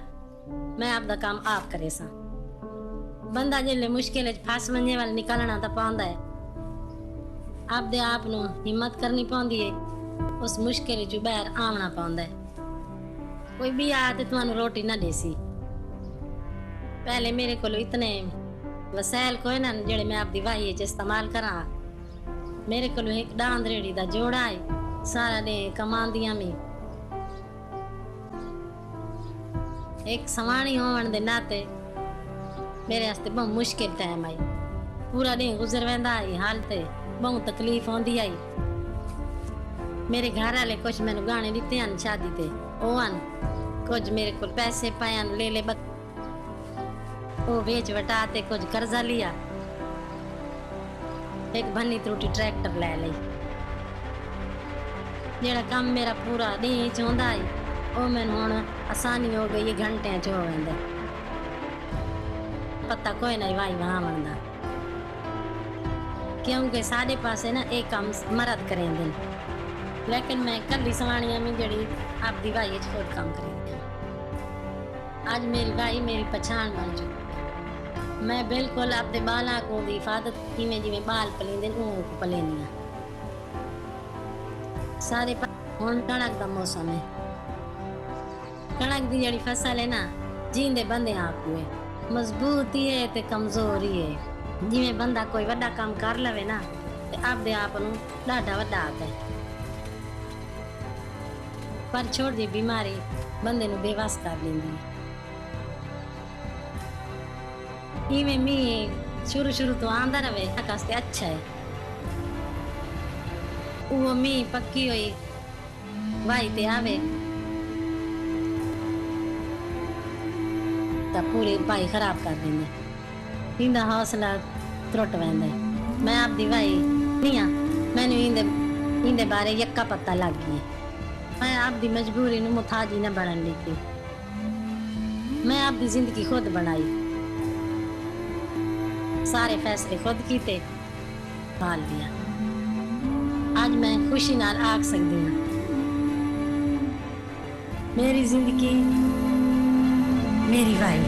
मैं आपदा काम आप करे सा। बंदा जिले मुश्किल फस वने वाल निकलना तो पांदा है, आपदे आप नू हिम्मत करनी पौंदी है, उस मुश्किल चो बाहर आना पौंदा है। कोई भी आ ते तुहानू रोटी ना देसी। पहले मेरे को इतने वसैल कोई ना जेड़े मैं आपदी वाही च इस्तेमाल करा। मेरे को एक डांद रेड़ी दा जोड़ा है, सारा दिन कमांदियां में एक सवाणी होवन दे नाते मेरे वास्ते बहुत मुश्किल टाइम आई। पूरा दिन गुजर वेंदा आई, हालते बहुत तकलीफ होंदी आई। मेरे घर वाले कुछ मैनू गाने दिते हैं शादी ते, ओवन कुछ मेरे को पैसे पाए ले ले बक वो बेच वटाते, कुछ कर्जा लिया, एक भन्नी त्रुटी ट्रैक्टर ले ली। जेड़ा काम मेरा पूरा दिन च होंदा आई ओ मैनू हुण आसानी हो गई, घंटे च हो वेंदा। पता कोई नहीं वाई वहां बनदा, क्योंकि साडे पासे ना एक काम मर्द करेंदे, लेकिन मैं कल्ली सवाणियां में जड़ी आपदी वाई च खुद काम करेंदी। आज मेरी वाई मेरी पहचान बन चुकी। मैं बिल्कुल आपदे बाला को दी हिफाजत जिवें जिवें बाल पलेंदे उवें को पलेनी। सारे हुण कणक दा मौसम है, कणक दी जड़ी फसल है ना जींदे बंदे आप हुए मजबूती है ते कमजोरी है। जिवें बंदा कोई वड्डा काम कर लवे ना ते आपदे आप नू डाढा वड्डा आता है, पर छोड़ दी बीमारी बंदे नू बेवस कर देंदी है। इवें मी शुरू तो आंदा रवे कास्ते अच्छा है। वो मी पक्की हुई वाई ते आवे ता पूरी पाई खराब कर देंगे, इंदा हौसला त्रुट वेंदा। मैं आपदी वाई नहीं आ, मैनू इंदे बारे यक्का पत्ता लग गई। मैं आपदी मजबूरी नू मुताजी न बनन लगी। मैं आपदी जिंदगी खुद बनाई, सारे फैसले खुद कीते, पाल लिया। आज मैं खुशी नाल आख सकती हूँ मेरी जिंदगी मेरी Y.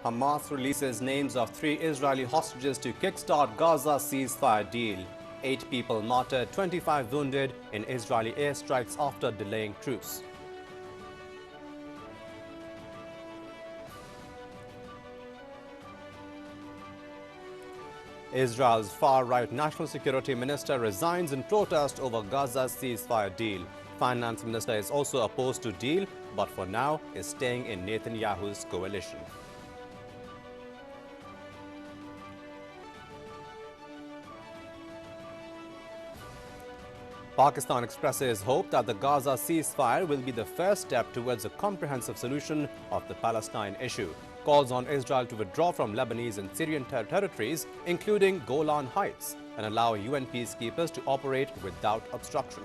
Hamas releases names of 3 Israeli hostages to kickstart Gaza ceasefire deal. 8 people martyred, 25 wounded in Israeli airstrikes after delaying truce. Israel's far-right national security minister resigns in protest over Gaza's ceasefire deal. Finance minister is also opposed to deal, but for now is staying in Netanyahu's coalition. Pakistan expresses hope that the Gaza ceasefire will be the first step towards a comprehensive solution of the Palestine issue. Calls on Israel to withdraw from Lebanese and Syrian territories, including Golan Heights, and allow UN peacekeepers to operate without obstruction.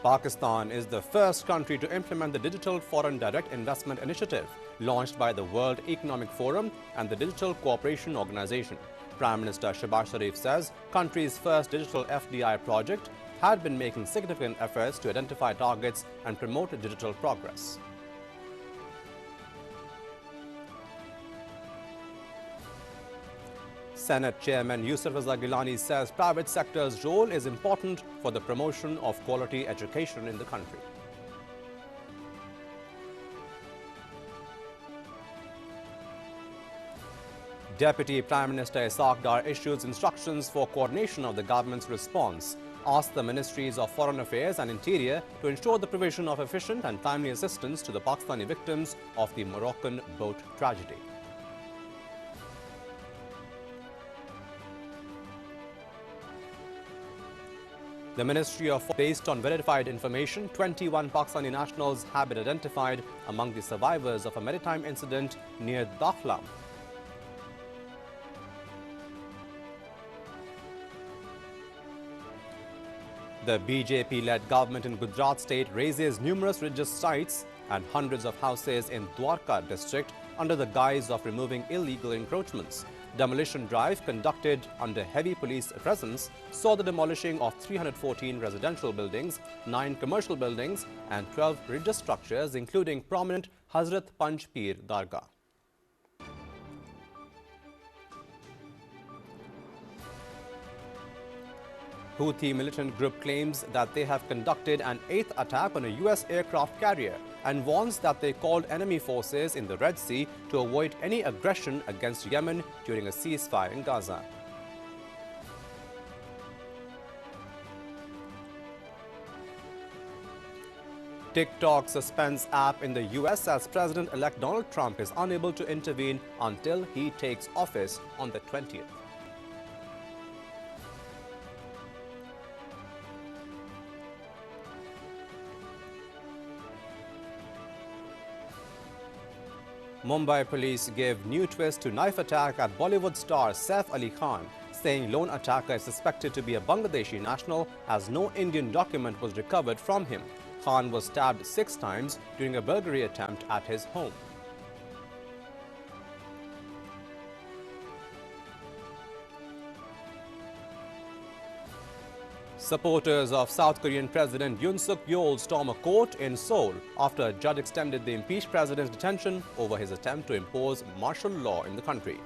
Pakistan is the first country to implement the Digital Foreign Direct Investment Initiative, launched by the World Economic Forum and the Digital Cooperation Organization. Prime Minister Shehbaz Sharif says country's first digital FDI project had been making significant efforts to identify targets and promote digital progress. Senate Chairman Yusuf Raza Gilani says private sector's role is important for the promotion of quality education in the country. Deputy Prime Minister Ishaq Dar issues instructions for coordination of the government's response, asked the Ministries of Foreign Affairs and Interior to ensure the provision of efficient and timely assistance to the Pakistani victims of the Moroccan boat tragedy. The Ministry of based on verified information, 21 Pakistani nationals have been identified among the survivors of a maritime incident near Dakhla. The BJP-led government in Gujarat state raises numerous religious sites and hundreds of houses in Dwarka district under the guise of removing illegal encroachments. Demolition drive conducted under heavy police presence saw the demolishing of 314 residential buildings, 9 commercial buildings and 12 religious structures, including prominent Hazrat Panch Pir Dargah. Houthi militant group claims that they have conducted an 8th attack on a US aircraft carrier and warns that they called enemy forces in the Red Sea to avoid any aggression against Yemen during a ceasefire in Gaza. TikTok suspends app in the US as President-elect Donald Trump is unable to intervene until he takes office on the 20th. Mumbai police gave new twist to knife attack at Bollywood star Saif Ali Khan, saying lone attacker is suspected to be a Bangladeshi national as no Indian document was recovered from him. Khan was stabbed 6 times during a burglary attempt at his home. Supporters of South Korean President Yoon Suk Yeol storm a court in Seoul after a judge extended the impeached president's detention over his attempt to impose martial law in the country.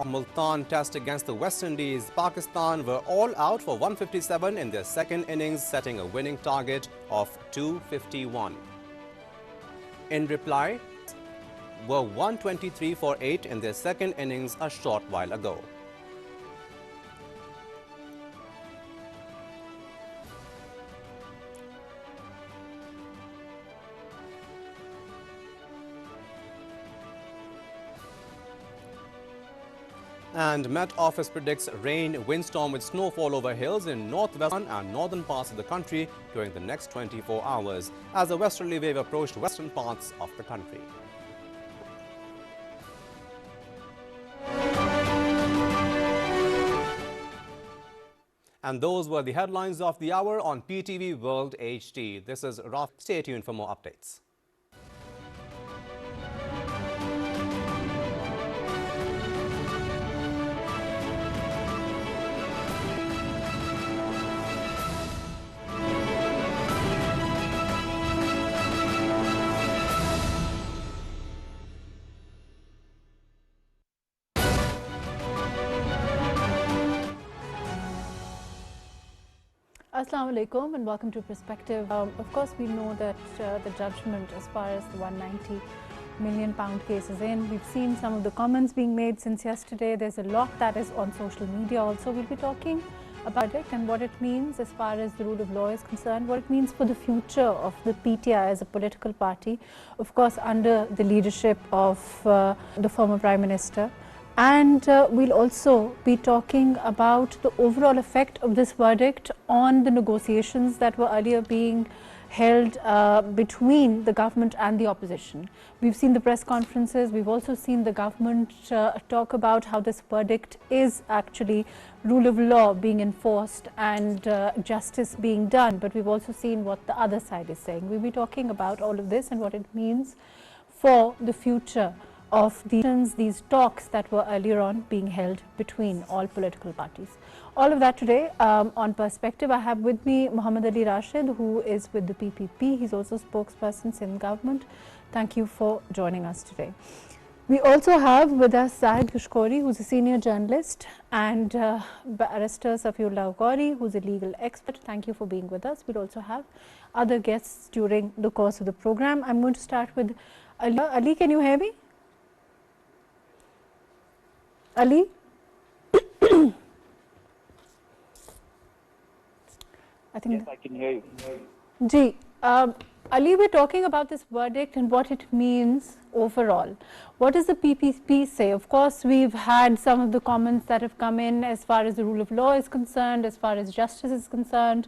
Multan test against the West Indies, Pakistan were all out for 157 in their second innings, setting a winning target of 251. In reply, were 123 for 8 in their second innings a short while ago. And Met Office predicts rain, windstorm with snowfall over hills in northwestern and northern parts of the country during the next 24 hours as a westerly wave approached western parts of the country. And those were the headlines of the hour on PTV World HD. This is Raf. Stay tuned for more updates. Assalamu alaikum and welcome to Perspective. Of course, we know that the judgment as far as the £190 million case is in. We've seen some of the comments being made since yesterday. There's a lot that is on social media also. We'll be talking about it and what it means as far as the rule of law is concerned, what it means for the future of the PTI as a political party, of course under the leadership of the former Prime Minister. And we'll also be talking about the overall effect of this verdict on the negotiations that were earlier being held between the government and the opposition. We've seen the press conferences, we've also seen the government talk about how this verdict is actually rule of law being enforced and justice being done, but we've also seen what the other side is saying. We'll be talking about all of this and what it means for the future of these talks that were earlier on being held between all political parties. All of that today on Perspective. I have with me Muhammad Ali Rashid, who is with the PPP. He's also spokesperson in government. Thank you for joining us today. We also have with us Zahid Kashkori, who's a senior journalist, and barrister Safiullah Ghori, who's a legal expert. Thank you for being with us. We'll also have other guests during the course of the program. I'm going to start with Ali. Ali, can you hear me? Ali? I think yes, I can hear you. Ji, Ali, we're talking about this verdict and what it means overall. What does the PPP say? Of course, we've had some of the comments that have come in as far as the rule of law is concerned, as far as justice is concerned.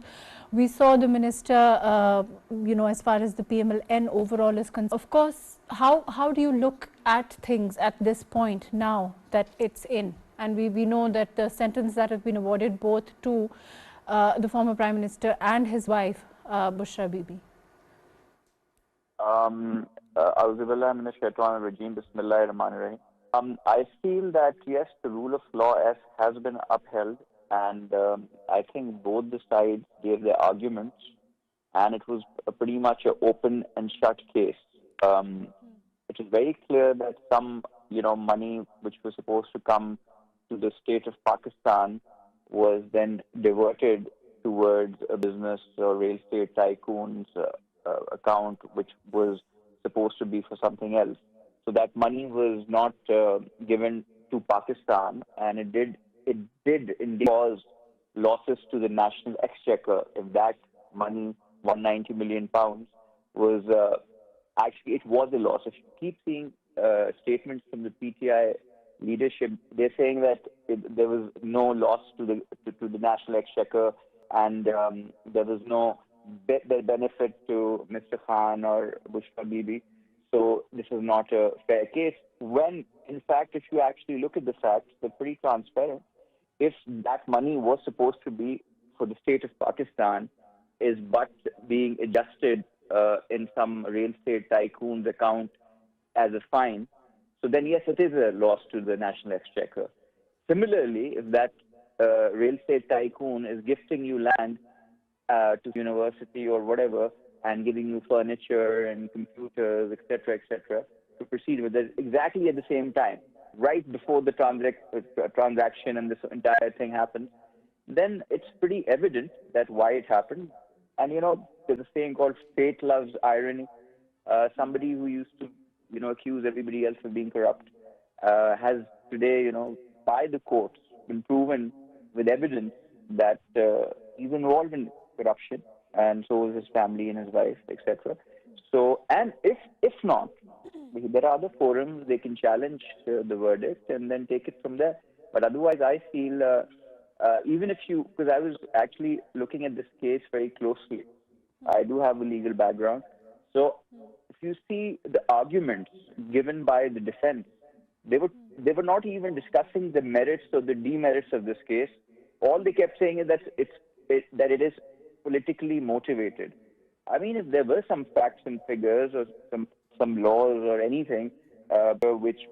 We saw the minister, as far as the PMLN overall is concerned. Of course, how do you look at things at this point now that it's in? And we know that the sentence that have been awarded both to the former Prime Minister and his wife, Bushra Bibi. I feel that yes, the rule of law has been upheld, and I think both the sides gave their arguments, and it was pretty much an open and shut case. It is very clear that some money which was supposed to come to the state of Pakistan was then diverted towards a business or real estate tycoon's account, which was supposed to be for something else. So that money was not given to Pakistan, and it did indeed cause losses to the national exchequer. If that money, £190 million, was actually, it was a loss. If you keep seeing statements from the PTI leadership, they're saying that there was no loss to the national exchequer, and there was no benefit to Mr. Khan or Bushra Bibi. So this is not a fair case. When, in fact, if you actually look at the facts, they're pretty transparent. If that money was supposed to be for the state of Pakistan, is but being adjusted in some real estate tycoon's account as a fine, so then yes, it is a loss to the national exchequer. Similarly, if that real estate tycoon is gifting you land to university or whatever, and giving you furniture and computers, etc., to proceed with it exactly at the same time, right before the transaction and this entire thing happens, then it's pretty evident that why it happened. And there's a saying called fate loves irony. Somebody who used to accuse everybody else of being corrupt has today, by the courts, been proven with evidence that he's involved in corruption, and so is his family and his wife, etc. So, and if not, there are other forums they can challenge the verdict and then take it from there. But otherwise, I feel even if you, because I was actually looking at this case very closely, I do have a legal background. So, if you see the arguments given by the defense, they were not even discussing the merits or the demerits of this case. All they kept saying is that it is politically motivated. I mean, if there were some facts and figures or some laws or anything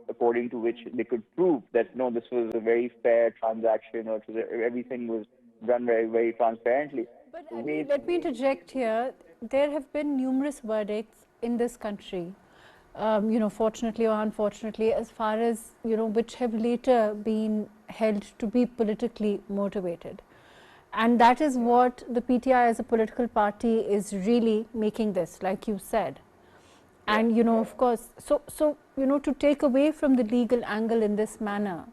according to which they could prove that no, this was a very fair transaction, or everything was done very, very transparently. But let me interject here. There have been numerous verdicts in this country, fortunately or unfortunately, as far as which have later been held to be politically motivated. And that is what the PTI as a political party is really making this, like you said. And of course, so to take away from the legal angle in this manner,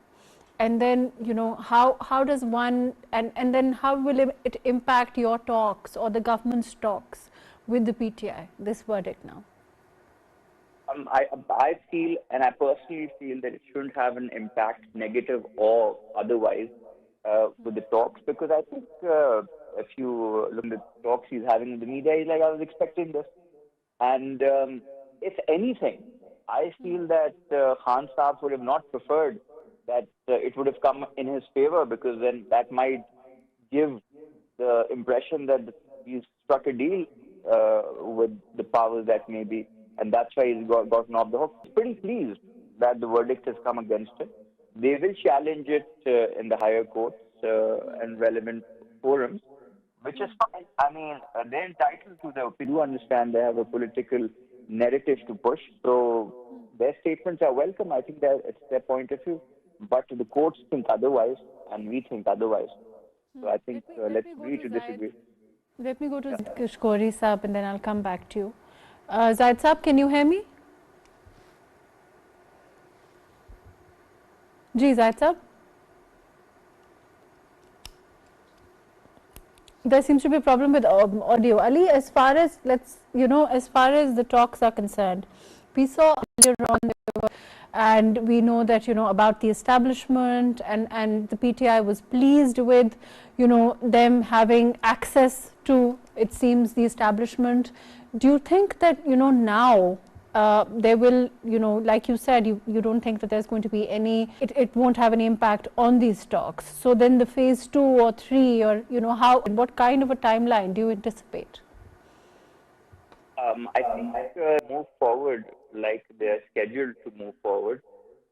and then how does one, and then how will it impact your talks or the government's talks with the PTI, this verdict now? I feel, and I personally feel, that it shouldn't have an impact, negative or otherwise, with the talks, because I think if you look at the talks he's having in the media, he's like, I was expecting this. And if anything, I feel that Khan Saab would have not preferred that it would have come in his favor, because then that might give the impression that he's struck a deal with the powers that may be, and that's why he's gotten off the hook. He's pretty pleased that the verdict has come against him. They will challenge it in the higher courts and relevant forums, which is fine. I mean, they're entitled to their opinion. Do understand they have a political narrative to push, so their statements are welcome. I think that it's their point of view, but the courts think otherwise, and we think otherwise. So I think let's agree to disagree. Let me go to Kishkori Saab, and then I'll come back to you. Zaid Saab, can you hear me? Ji, Zaid Saab? There seems to be a problem with audio. Ali, as far as as far as the talks are concerned, we saw earlier on, and we know that about the establishment, and the PTI was pleased with them having access to, it seems, the establishment. Do you think that now there will, like you said, you don't think that there's going to be any, it won't have any impact on these talks? So then the phase 2 or 3, or how, what kind of a timeline do you anticipate? I think move forward like they're scheduled to move forward,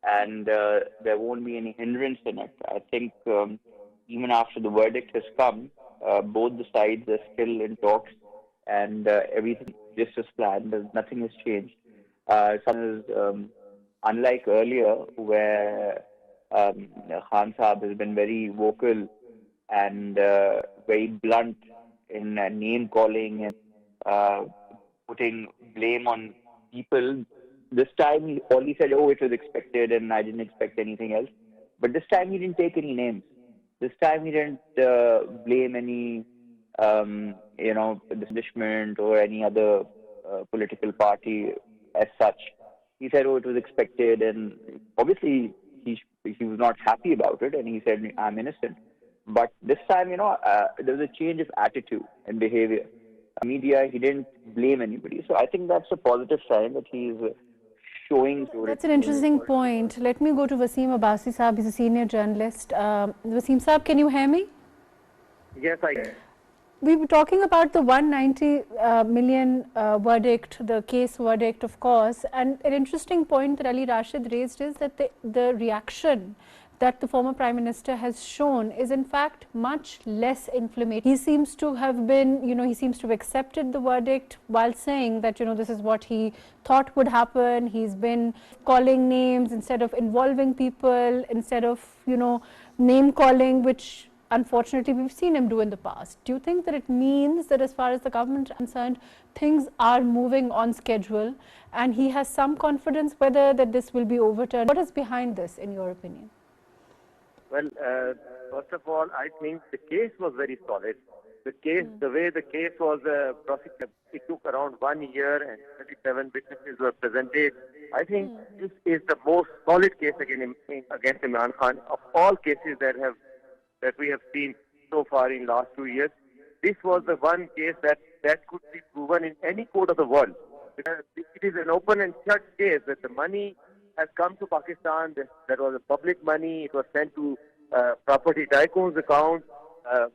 and there won't be any hindrance in it. I think even after the verdict has come, both the sides are still in talks, and everything just as planned. Nothing has changed. Unlike earlier, where Khan Saab has been very vocal and very blunt in name calling and putting blame on people. This time, all he said, "Oh, it was expected, and I didn't expect anything else." But this time, he didn't take any names. This time, he didn't blame any, establishment or any other political party as such. He said, "Oh, it was expected," and obviously, he was not happy about it, and he said, "I'm innocent." But this time, there was a change of attitude and behavior. Media, he didn't blame anybody. So I think that's a positive sign that he's showing. That's an interesting point. Let me go to Wasim Abbasi Saab. He's a senior journalist. Wasim Saab, can you hear me? Yes, I can. We were talking about the 190 million verdict, the case verdict, of course. And an interesting point that Ali Rashid raised is that the reaction that the former Prime Minister has shown is in fact much less inflammatory. He seems to have been, he seems to have accepted the verdict while saying that, this is what he thought would happen. He's been calling names instead of involving people, instead of, name calling, which unfortunately we've seen him do in the past. Do you think that it means that as far as the government is concerned, things are moving on schedule, and he has some confidence whether that this will be overturned? What is behind this, in your opinion? Well, first of all, I think the case was very solid. The case, the way the case was prosecuted, it took around 1 year and 37 witnesses were presented. I think this is the most solid case against Imran Khan of all cases that we have seen so far in last 2 years. This was the one case that could be proven in any court of the world. Because it is an open and shut case that the money has come to Pakistan. That was a public money. It was sent to property tycoons' accounts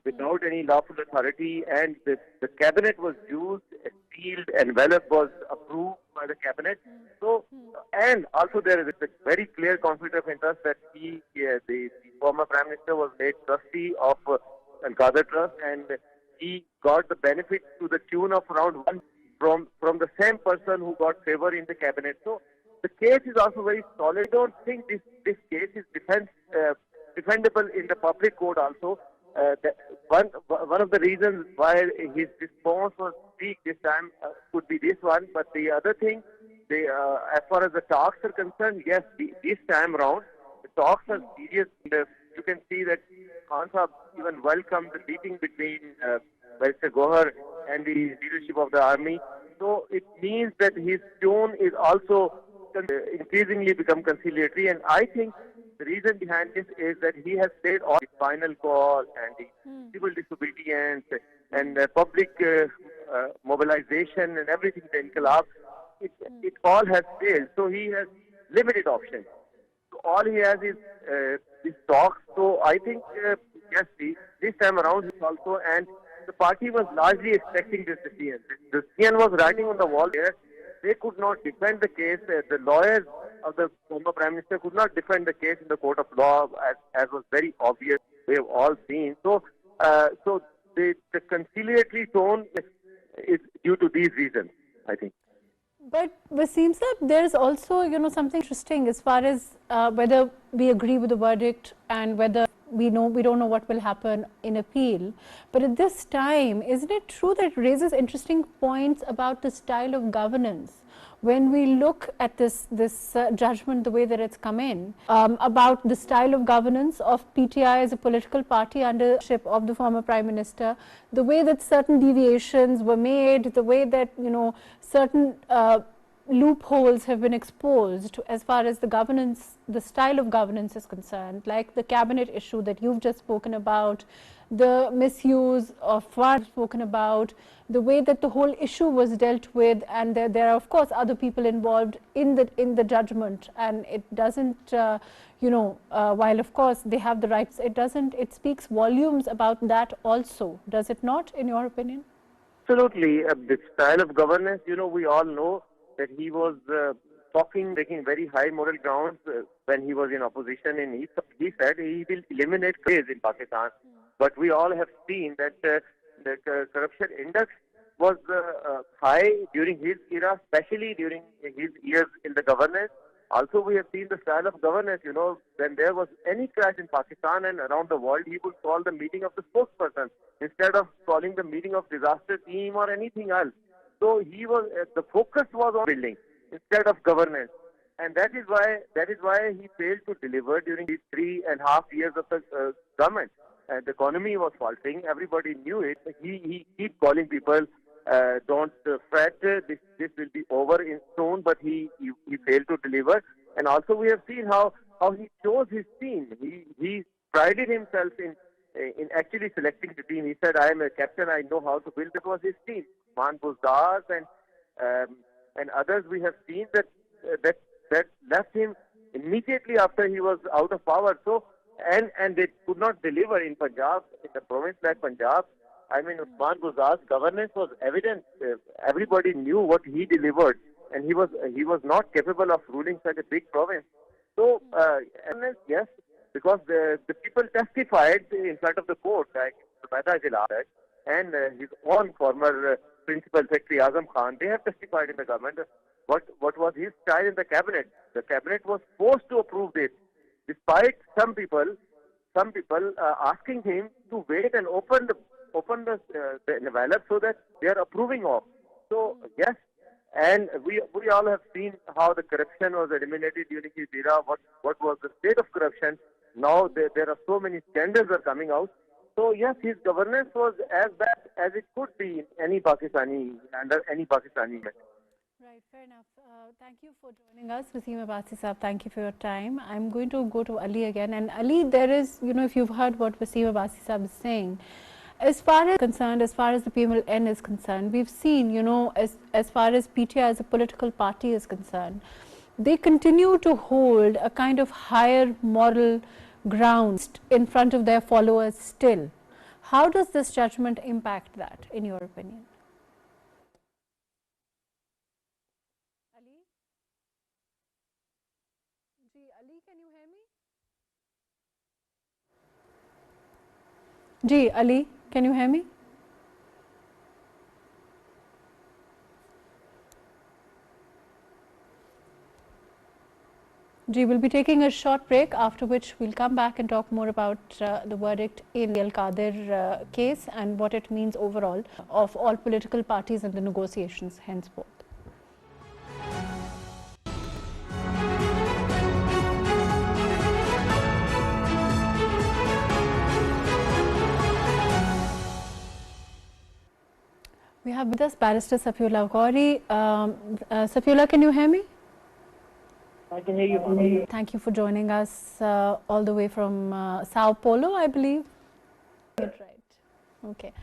without any lawful authority, and the cabinet was used, sealed, envelope was approved by the cabinet. So, and also there is a very clear conflict of interest that the former Prime Minister was made trustee of Al-Qadar Trust, and he got the benefit to the tune of around one from the same person who got favor in the cabinet. So the case is also very solid. I don't think this case is defendable in the public court also. one of the reasons why his response was weak this time could be this one. But the other thing, as far as the talks are concerned, yes, this time around the talks are serious. You can see that Khan Sahib even welcomed the meeting between Mr. Gohar and the leadership of the army. So it means that his tone is also increasingly become conciliatory, and I think the reason behind this is that he has said all the final call and the civil disobedience and public mobilization and everything, the inqilab, it all has failed. So he has limited options. So all he has is these talks. So I think, yes, this time around he also, and the party was largely expecting this decision. The decision was writing on the wall there. They could not defend the case. The lawyers of the former Prime Minister could not defend the case in the court of law, as was very obvious. We have all seen. So, the conciliatory tone is due to these reasons, I think. But Wasim Sahib, there's also, something interesting as far as whether we agree with the verdict and whether we don't know what will happen in appeal. But at this time, isn't it true that it raises interesting points about the style of governance? When we look at this judgment, the way that it's come in, about the style of governance of PTI as a political party under the leadership of the former Prime Minister, the way that certain deviations were made, the way that, certain loopholes have been exposed as far as the governance, the style of governance is concerned, like the cabinet issue that you've just spoken about, the misuse of funds spoken about, the way that the whole issue was dealt with, and there are of course other people involved in the judgment, and it doesn't, while of course they have the rights, it speaks volumes about that also, does it not, in your opinion? Absolutely. The style of governance, we all know that he was taking very high moral grounds when he was in opposition, and he said he will eliminate craze in Pakistan. But we all have seen that the corruption index was high during his era, especially during his years in the governance. Also, we have seen the style of governance, when there was any crash in Pakistan and around the world, he would call the meeting of the spokesperson instead of calling the meeting of disaster team or anything else. So the focus was on building instead of governance, and that is why he failed to deliver during these 3.5 years of the government. The economy was faltering. Everybody knew it. He keep calling people, don't fret. This will be over soon. But he failed to deliver. And also we have seen how he chose his team. He prided himself in actually selecting the team. He said, "I am a captain. I know how to build." That was his team. Man Buzdaz and others. We have seen that left him immediately after he was out of power. So. And they could not deliver in Punjab, in the province like Punjab. I mean, Usman Buzaz's governance was evident. Everybody knew what he delivered, and he was not capable of ruling such a big province. So, yes, because the people testified in front of the court, like Subeda Jalal and his own former principal secretary Azam Khan, they have testified in the government. What was his style in the cabinet? The cabinet was forced to approve this, despite some people asking him to wait and open the envelope so that they are approving of. So yes, and we all have seen how the corruption was eliminated during his era. What was the state of corruption? Now there are so many scandals are coming out. So yes, his governance was as bad as it could be in any Pakistani, under any Pakistani. Right, fair enough. Thank you for joining us, Wasim Abbasi Saab. Thank you for your time. I'm going to go to Ali again. And Ali, there is, if you've heard what Wasim Abbasi Saab is saying, as far as concerned, as far as the PMLN is concerned, we've seen, as far as PTI as a political party is concerned, they continue to hold a kind of higher moral ground in front of their followers still. How does this judgment impact that, in your opinion? Ji, Ali, can you hear me? We will be taking a short break, after which we'll come back and talk more about the verdict in the Al-Qadir case and what it means overall of all political parties and the negotiations henceforth. We have with us Barrister Safiullah Ghori. Safiullah, can you hear me? I can hear you. Thank you for joining us all the way from Sao Paulo, I believe. Right. Okay.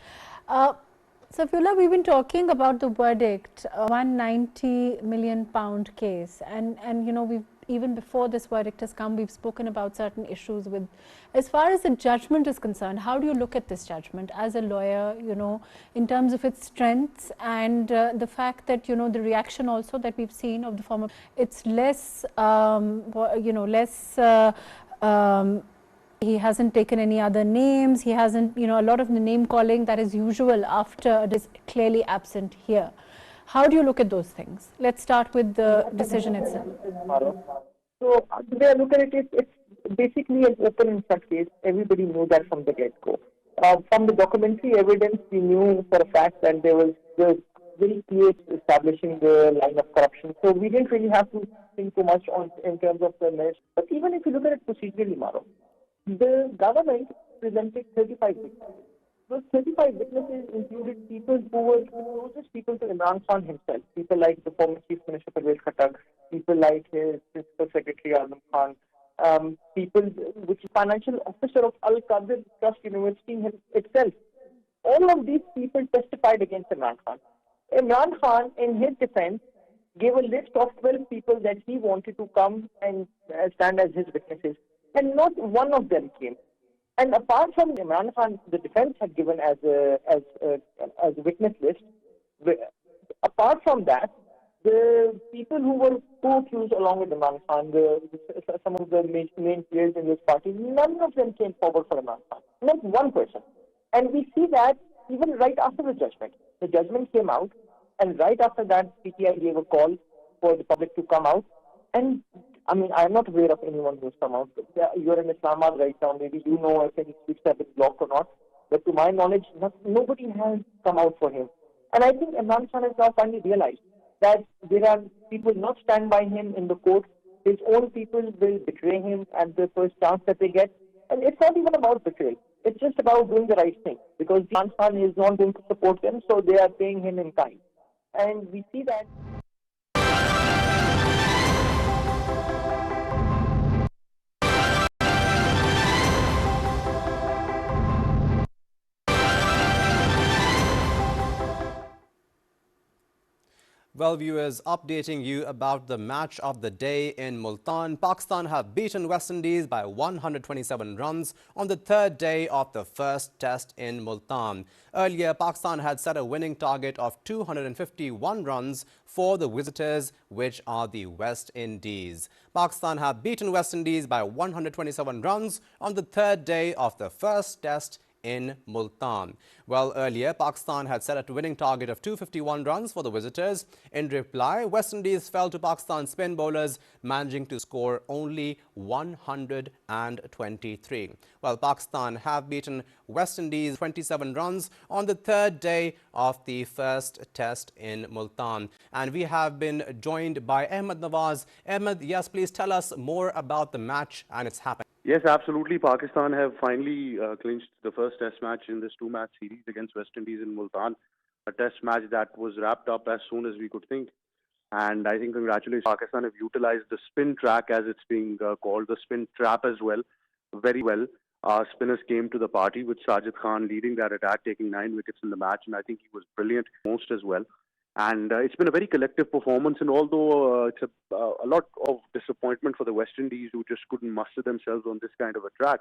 Safiullah, we've been talking about the verdict, £190 million case, and you know, we've even before this verdict has come, we've spoken about certain issues with, as far as the judgment is concerned. How do you look at this judgment as a lawyer, you know, in terms of its strengths and the fact that, you know, the reaction also that we've seen of the former, it's less, you know, less, he hasn't taken any other names, he hasn't, you know, a lot of the name calling that is usual after it is clearly absent here. How do you look at those things? Let's start with the decision itself. So the way I look at it, it's basically an open and shut case. Everybody knew that from the get-go. From the documentary evidence, we knew for a fact that there was very clear establishing the line of corruption. So we didn't really have to think too much on in terms of the measure. But even if you look at it procedurally, Maro, the government presented 35 witnesses. Those 35 witnesses included people who were the closest people to Imran Khan himself. People like the former Chief Minister Pervez Khattak, people like his Principal Secretary Azam Khan, people which is financial officer of Al-Qadir Trust University itself. All of these people testified against Imran Khan. Imran Khan, in his defense, gave a list of 12 people that he wanted to come and stand as his witnesses, and not one of them came. And apart from Imran Khan, the defense had given as a witness list. Apart from that, the people who were co-accused along with Imran Khan, some of the main players in this party, none of them came forward for Imran Khan. Not one person. And we see that even right after the judgment. The judgment came out, and right after that, PTI gave a call for the public to come out. And I mean, I'm not aware of anyone who's come out. You're in Islamabad right now. Maybe you know if any streets have been blocked or not. But to my knowledge, nobody has come out for him. And I think Imran Khan has now finally realized that there are people not stand by him in the court. His own people will betray him at the first chance that they get. And it's not even about betrayal. It's just about doing the right thing. Because Imran Khan is not going to support them, so they are paying him in kind. And we see that. Well, viewers, updating you about the match of the day in Multan. Pakistan have beaten West Indies by 127 runs on the third day of the first test in Multan. Earlier, Pakistan had set a winning target of 251 runs for the visitors, which are the West Indies. Pakistan have beaten West Indies by 127 runs on the third day of the first test in Multan. Well, earlier, Pakistan had set a winning target of 251 runs for the visitors. In reply, West Indies fell to Pakistan's spin bowlers, managing to score only 123. Well, Pakistan have beaten West Indies 27 runs on the third day of the first test in Multan. And we have been joined by Ahmed Nawaz. Ahmed, yes, please tell us more about the match and its happening. Yes, absolutely. Pakistan have finally clinched the first test match in this two-match series against West Indies in Multan. A test match that was wrapped up as soon as we could think. And I think congratulations. Pakistan have utilized the spin track, as it's being called, the spin trap as well, very well. Our spinners came to the party with Sajid Khan leading that attack, taking 9 wickets in the match. And I think he was brilliant most as well. And it's been a very collective performance, and although it's a lot of disappointment for the West Indies, who just couldn't muster themselves on this kind of a track,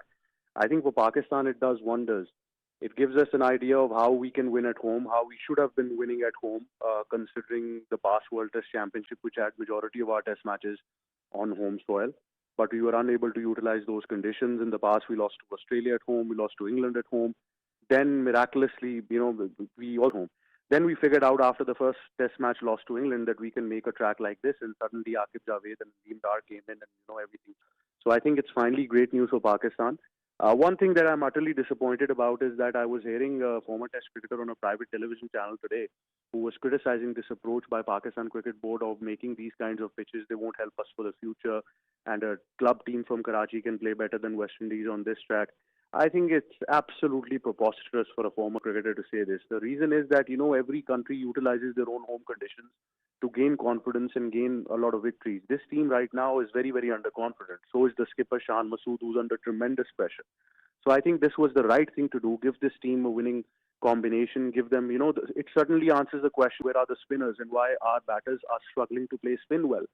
I think for Pakistan it does wonders. It gives us an idea of how we can win at home, how we should have been winning at home, considering the past World Test Championship, which had majority of our test matches on home soil. But we were unable to utilize those conditions. In the past, we lost to Australia at home, we lost to England at home. Then, miraculously, we all home. Then we figured out after the first test match loss to England that we can make a track like this, and suddenly Aqib Javed and Nadeem Dar came in and everything. So I think it's finally great news for Pakistan. One thing that I'm utterly disappointed about is that I was hearing a former test cricketer on a private television channel today who was criticizing this approach by Pakistan Cricket Board of making these kinds of pitches. They won't help us for the future, and a club team from Karachi can play better than West Indies on this track. I think it's absolutely preposterous for a former cricketer to say this. The reason is that, every country utilizes their own home conditions to gain confidence and gain a lot of victories. This team right now is very, very underconfident. So is the skipper Shan Masood, who's under tremendous pressure. So I think this was the right thing to do. Give this team a winning combination. Give them, it certainly answers the question, where are the spinners and why our batters are struggling to play spin well.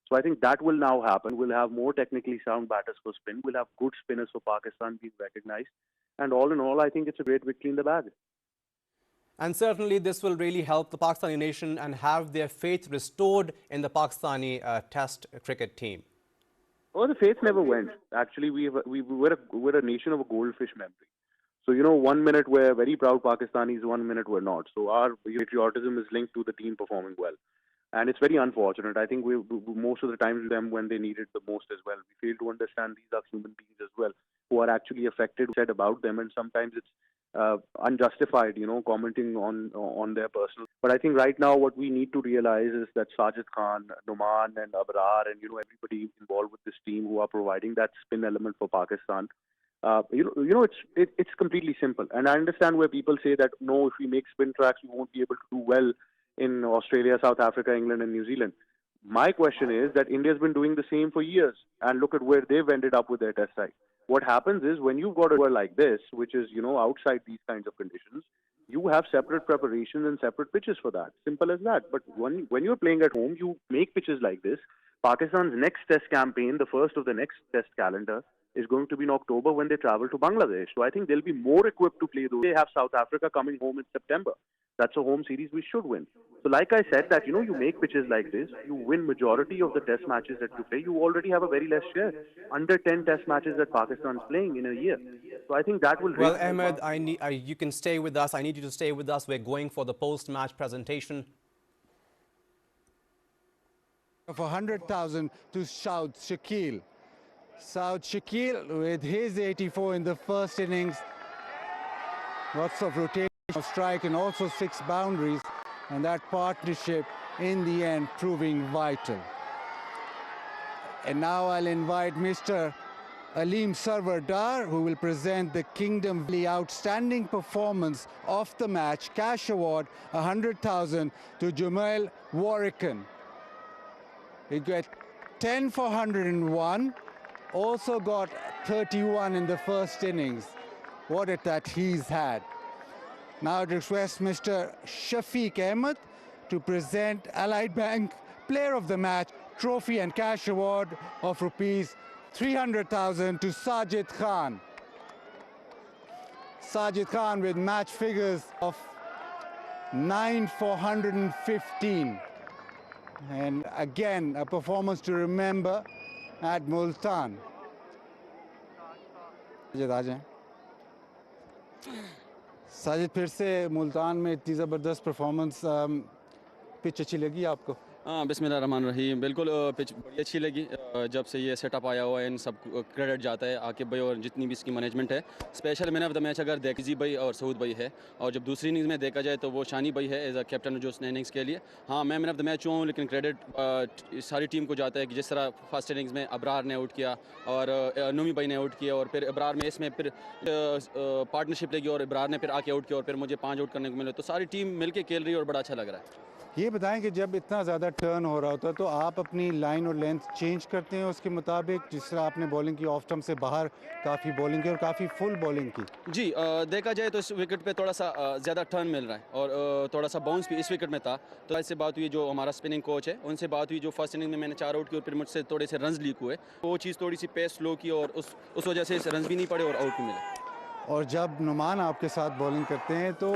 So I think that will now happen. We'll have more technically sound batters for spin. We'll have good spinners for Pakistan being recognized. And all in all, I think it's a great victory in the bag. And certainly this will really help the Pakistani nation and have their faith restored in the Pakistani test cricket team. Oh, the faith never went. Actually, we're a nation of a goldfish memory. So, 1 minute we're very proud Pakistanis, 1 minute we're not. So our patriotism is linked to the team performing well. And it's very unfortunate. I think we most of the times with them when they need it the most as well. We fail to understand these are human beings as well who are actually affected, said about them, and sometimes it's unjustified, commenting on their personal. But I think right now what we need to realize is that Sajid Khan, Numan and Abrar and, everybody involved with this team who are providing that spin element for Pakistan, it's completely simple. And I understand where people say that, no, if we make spin tracks, we won't be able to do well in Australia, South Africa, England and New Zealand. My question is that India's been doing the same for years, and look at where they've ended up with their test side. What happens is when you've got a tour like this, which is, outside these kinds of conditions, you have separate preparations and separate pitches for that. Simple as that. But when you're playing at home, you make pitches like this. Pakistan's next test campaign, the first of the next test calendar, is going to be in October when they travel to Bangladesh. So I think they'll be more equipped to play those. They have South Africa coming home in September. That's a home series we should win. So like I said, that, you make pitches like this, you win majority of the test matches that you play, you already have a very less share. Under 10 test matches that Pakistan's playing in a year. So I think that will... Well, Ahmed, you can stay with us. I need you to stay with us. We're going for the post-match presentation. For 100,000 to Saud Shakil. Saud Shakil with his 84 in the first innings. Lots of rotation of strike and also 6 boundaries, and that partnership in the end proving vital. And now I'll invite Mr. Aleem Sarwar Dar, who will present the Kingdom the outstanding performance of the match. Cash award 100,000 to Jumail Warrican. He got 10 for 101, also got 31 in the first innings. What it that he's had. Now I request Mr. Shafiq Ahmed to present Allied Bank Player of the Match trophy and cash award of rupees 300,000 to Sajid Khan. Sajid Khan with match figures of 9 for 115. And again, a performance to remember at Multan. Sajid फिर से मुल्तान में इतनी ज़बरदस्त performance pitch अच्छी लगी आपको? हाँ, बिस्मिल्लाह रहमान रहीम। बिल्कुल पिच बड़ी अच्छी लगी। जब से ये सेटअप आया हुआ है इन सब क्रेडिट जाता है आकिब भाई और जितनी भी इसकी मैनेजमेंट है। Special man of the match अगर देखजी भाई और सऊद भाई है, और जब दूसरी इनिंग्स में देखा जाए तो वो शानी भाई है एज अ कैप्टन जो उसने इनिंग्स के लिए। हाँ, मैं मैन ऑफ द मैच हूँ, लेकिन क्रेडिट सारी टीम को जाता है कि जिस तरह फर्स्ट इनिंग्स में अबरार ने आउट किया और नूमी भाई ने आउट किया, और फिर अबरार में इसमें फिर पार्टनरशिप लगी और अबरार ने फिर आके आउट किया और फिर मुझे 5 आउट करने को मिले। तो सारी टीम मिलके खेल रही है और बड़ा अच्छा लग रहा है। ये बताएं कि जब इतना ज़्यादा टर्न हो रहा होता है तो आप अपनी लाइन और लेंथ चेंज करते हैं उसके मुताबिक, जिस तरह आपने बॉलिंग की ऑफ स्टंप से बाहर काफ़ी बॉलिंग की और काफ़ी फुल बॉलिंग की? जी, देखा जाए तो इस विकेट पे थोड़ा सा ज़्यादा टर्न मिल रहा है और थोड़ा सा बाउंस भी इस विकेट में था। तो ऐसे बात हुई जो हमारा स्पिनिंग कोच है उनसे बात हुई, जो फर्स्ट इनिंग में मैंने 4 आउट की और फिर मुझसे थोड़े से रन्स लीक हुए, वो चीज़ थोड़ी सी पेस स्लो की और उस वजह से रन्स भी नहीं पड़े और आउट भी मिले। और जब नुमान आपके साथ बॉलिंग करते हैं तो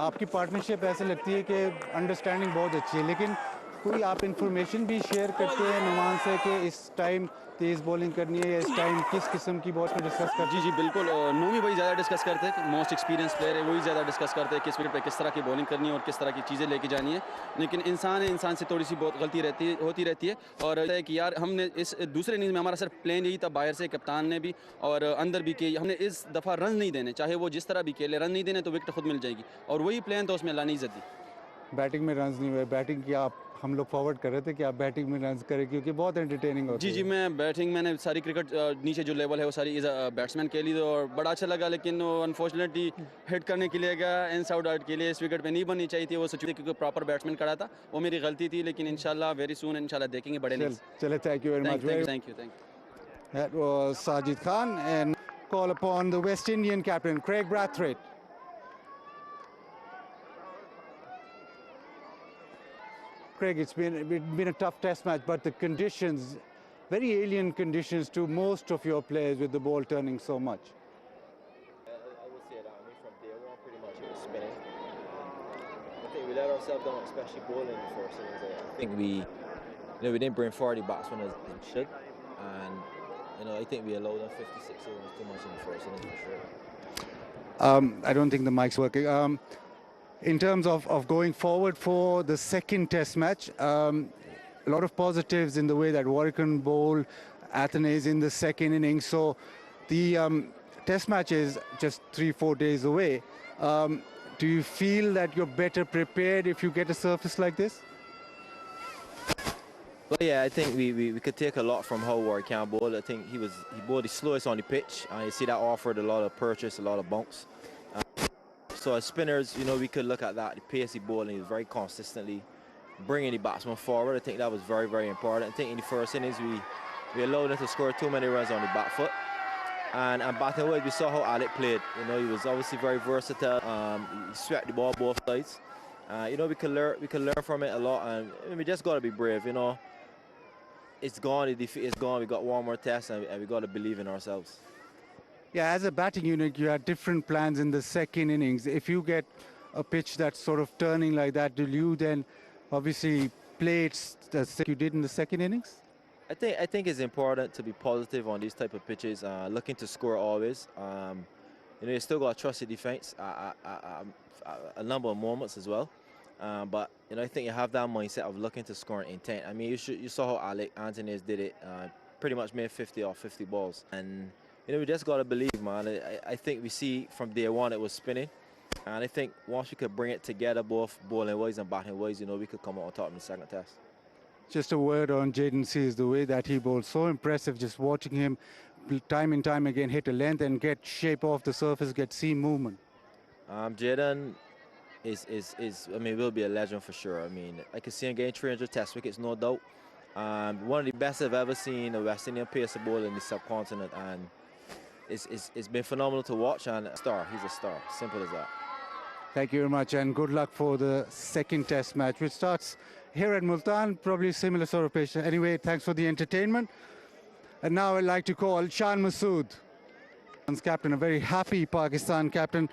आपकी पार्टनरशिप ऐसे लगती है कि अंडरस्टैंडिंग बहुत अच्छी है, लेकिन कोई आप इंफॉर्मेशन भी शेयर करते हैं नुमान से कि इस टाइम तेज़ बॉलिंग करनी है या इस टाइम किस किस्म की बॉल पर डिस्कस करते हैं? जी बिल्कुल, नूमी भाई ज़्यादा डिस्कस करते हैं, मोस्ट एक्सपीरियंस प्लेयर है, वही ज़्यादा डिस्कस करते हैं किस विकेट पे किस तरह की बॉलिंग करनी है और किस तरह की चीज़ें लेके जानी है। लेकिन इंसान है, इंसान से थोड़ी सी बहुत गलती होती रहती है और है कि यार हमने इस दूसरे इनिंग्स में हमारा सिर्फ प्लान यही था, बाहर से कप्तान ने भी और अंदर भी कि हमने इस दफ़ा रन नहीं देने, चाहे वो जिस तरह भी खेले रन नहीं देने तो विकेट खुद मिल जाएगी और वही प्लान था, उसमें अल्लाह ने इज़्ज़त दी। बैटिंग में रन्स नहीं हुए, बैटिंग की आप हम लोग फॉरवर्ड कर रहे थे कि आप बैटिंग में रन्स करें क्योंकि बहुत एंटरटेनिंग होती है। जी मैं बैटिंग मैंने सारी क्रिकेट नीचे जो लेवल है वो सारी बैट्समैन के लिए और बड़ा अच्छा लगा, लेकिन अनफॉर्चुनेटली हिट करने के लिए गया इन आउट के लिए, इस विकेट पे नहीं बननी चाहिए थी वो सिचुएशन क्योंकि प्रॉपर बैट्समैन खड़ा था, वो मेरी गलती थी, लेकिन इंशाल्लाह वेरी सून इंशाल्लाह देखेंगे बड़े इनिंग्स। चले, thank you very much. Thank you. That was Sajid Khan and call upon the West Indian captain Craig Brathwaite. Craig, it's been a tough test match, but the conditions, very alien conditions to most of your players with the ball turning so much. I would say that. I mean, from day one, pretty much it was spinning. I think we let ourselves down, especially bowling in the first innings. I think we didn't bring 40 batsmen as we should, and I think we allowed them 56 runs too much in the first innings for sure. I don't think the mic's working. In terms of going forward for the second test match, a lot of positives in the way that Warwickon bowled, Athens in the second innings. So the test match is just 3-4 days away. Do you feel that you're better prepared if you get a surface like this? Well, yeah, I think we could take a lot from how Warwickon bowled. I think he bowled the slowest on the pitch. You see that offered a lot of purchase, a lot of bunks. So as spinners, we could look at that. The pacey bowling, he was very consistently bringing the batsman forward. I think that was very, very important. I think in the first innings, we allowed them to score too many runs on the back foot. And batting wise, we saw how Alec played. He was obviously very versatile. He swept the ball both sides. We can learn from it a lot, and we just got to be brave. It's gone, the defeat is gone. We got one more test, and we got to believe in ourselves. Yeah, as a batting unit, you had different plans in the second innings. If you get a pitch that's sort of turning like that, will you then obviously play it as you did in the second innings? I think it's important to be positive on these type of pitches, looking to score always. You still got to trust the defense a number of moments as well. But I think you have that mindset of looking to score an intent. I mean, you saw how Alec Anthony did it, pretty much made 50 off 50 balls, and we just got to believe, man. I think we see from day one it was spinning, and I think once we could bring it together, both bowling wise and batting wise, we could come out on top in the second test. Just a word on Jaden Sears, the way that he bowled, so impressive. Just watching him time and time again hit a length and get shape off the surface, get seam movement. Jaden will be a legend for sure. I mean, I can see him getting 300 test wickets, no doubt. One of the best I've ever seen a West Indian pacer bowler in the subcontinent, and it's been phenomenal to watch. And he's a star, simple as that. Thank you very much, and good luck for the second test match, which starts here at Multan, probably similar sort of pitch. Anyway, thanks for the entertainment. And now I'd like to call Shan Masood, captain, a very happy Pakistan captain.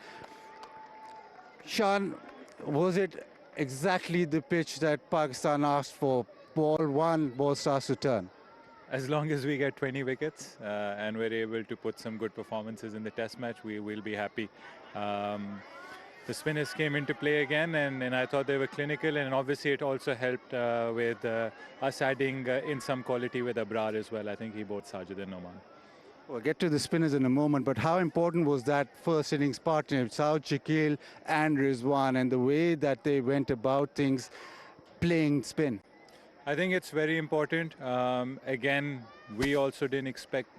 Shan, was it exactly the pitch that Pakistan asked for? Ball one, ball starts to turn. As long as we get 20 wickets and we're able to put some good performances in the test match, we will be happy. The spinners came into play again, and I thought they were clinical, and obviously it also helped with us adding in some quality with Abrar as well. I think he bowled Sajid and Noman. We'll get to the spinners in a moment, but how important was that first innings partnership, Saud Shakil and Rizwan, and the way that they went about things playing spin? I think it's very important. Again, we also didn't expect,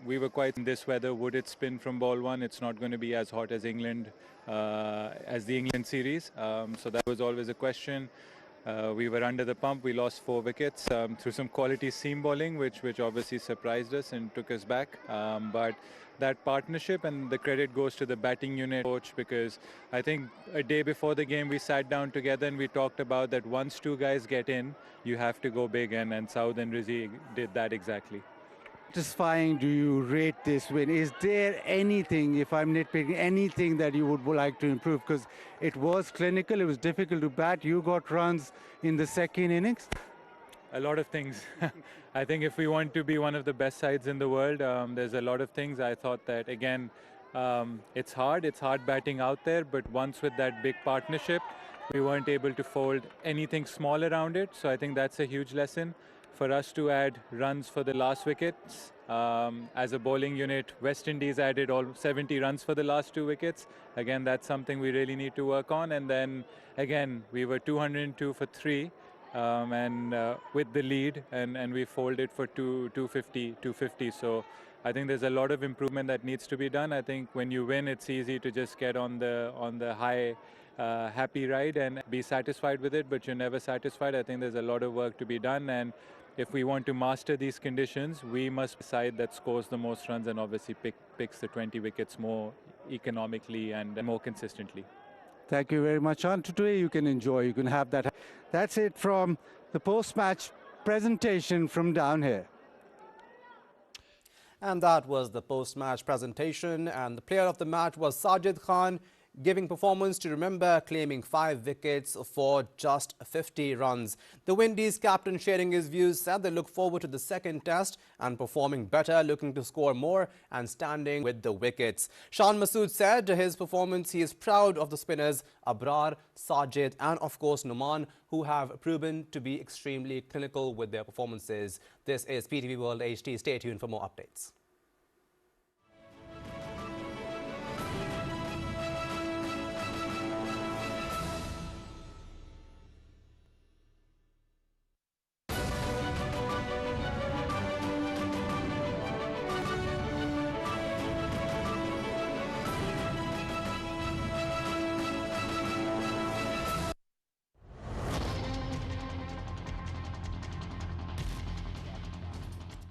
we were quite in this weather, would it spin from ball one? It's not going to be as hot as England, as the England series. So that was always a question. We were under the pump. We lost 4 wickets through some quality seam bowling, which obviously surprised us and took us back. But that partnership, and the credit goes to the batting unit coach, because I think a day before the game we sat down together and we talked about that once 2 guys get in, you have to go big, and Saud and Rizzi did that exactly. satisfying do you rate this win? Is there anything, if I'm nitpicking, anything that you would like to improve? Because it was clinical, it was difficult to bat. You got runs in the second innings. A lot of things. I think if we want to be one of the best sides in the world, there's a lot of things. I thought that, again, it's hard batting out there, but once with that big partnership, we weren't able to fold anything small around it. So I think that's a huge lesson for us to add runs for the last wickets. As a bowling unit, West Indies added all 70 runs for the last 2 wickets. Again, that's something we really need to work on. And then, again, we were 202 for 3. With the lead, and we folded for 250. So I think there's a lot of improvement that needs to be done. I think when you win, it's easy to just get on the high, happy ride and be satisfied with it, but you're never satisfied. I think there's a lot of work to be done, and if we want to master these conditions, we must decide that scores the most runs and obviously picks the 20 wickets more economically and more consistently. Thank you very much. On to today, you can enjoy, you can have that. That's it from the post-match presentation from down here. And that was the post-match presentation. And the player of the match was Sajid Khan, giving performance to remember, claiming 5 wickets for just 50 runs. The Windies captain, sharing his views, said they look forward to the second test and performing better, looking to score more and standing with the wickets. Shan Masood said his performance, he is proud of the spinners Abrar, Sajid and of course Numan, who have proven to be extremely clinical with their performances. This is PTV World HD. Stay tuned for more updates.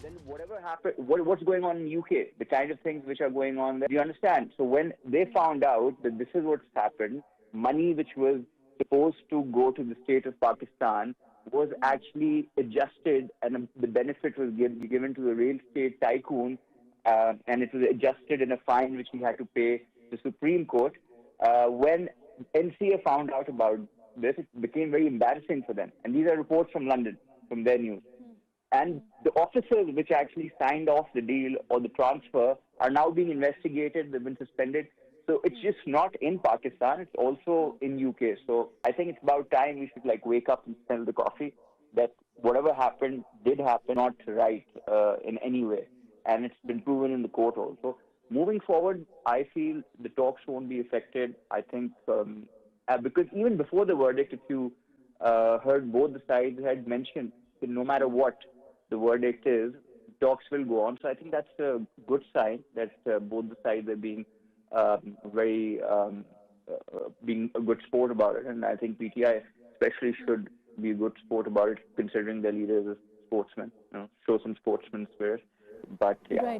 Then whatever happened, what's going on in UK, the kind of things which are going on there, do you understand? So when they found out that this is what's happened, money which was supposed to go to the state of Pakistan was actually adjusted, and the benefit was given to the real estate tycoon, and it was adjusted in a fine which he had to pay the Supreme Court. When NCA found out about this, it became very embarrassing for them. And these are reports from London, from their news. And the officers which actually signed off the deal or the transfer are now being investigated. They've been suspended. So it's just not in Pakistan. It's also in UK. So I think it's about time we should wake up and smell the coffee, that whatever happened did happen, not right in any way. And it's been proven in the court also. Moving forward, I feel the talks won't be affected. I think because even before the verdict, if you heard both the sides had mentioned that no matter what the verdict is, talks will go on. So I think that's a good sign that both the sides are being being a good sport about it. And I think PTI especially should be a good sport about it, considering their leaders as sportsmen, show some sportsman spirit. But yeah.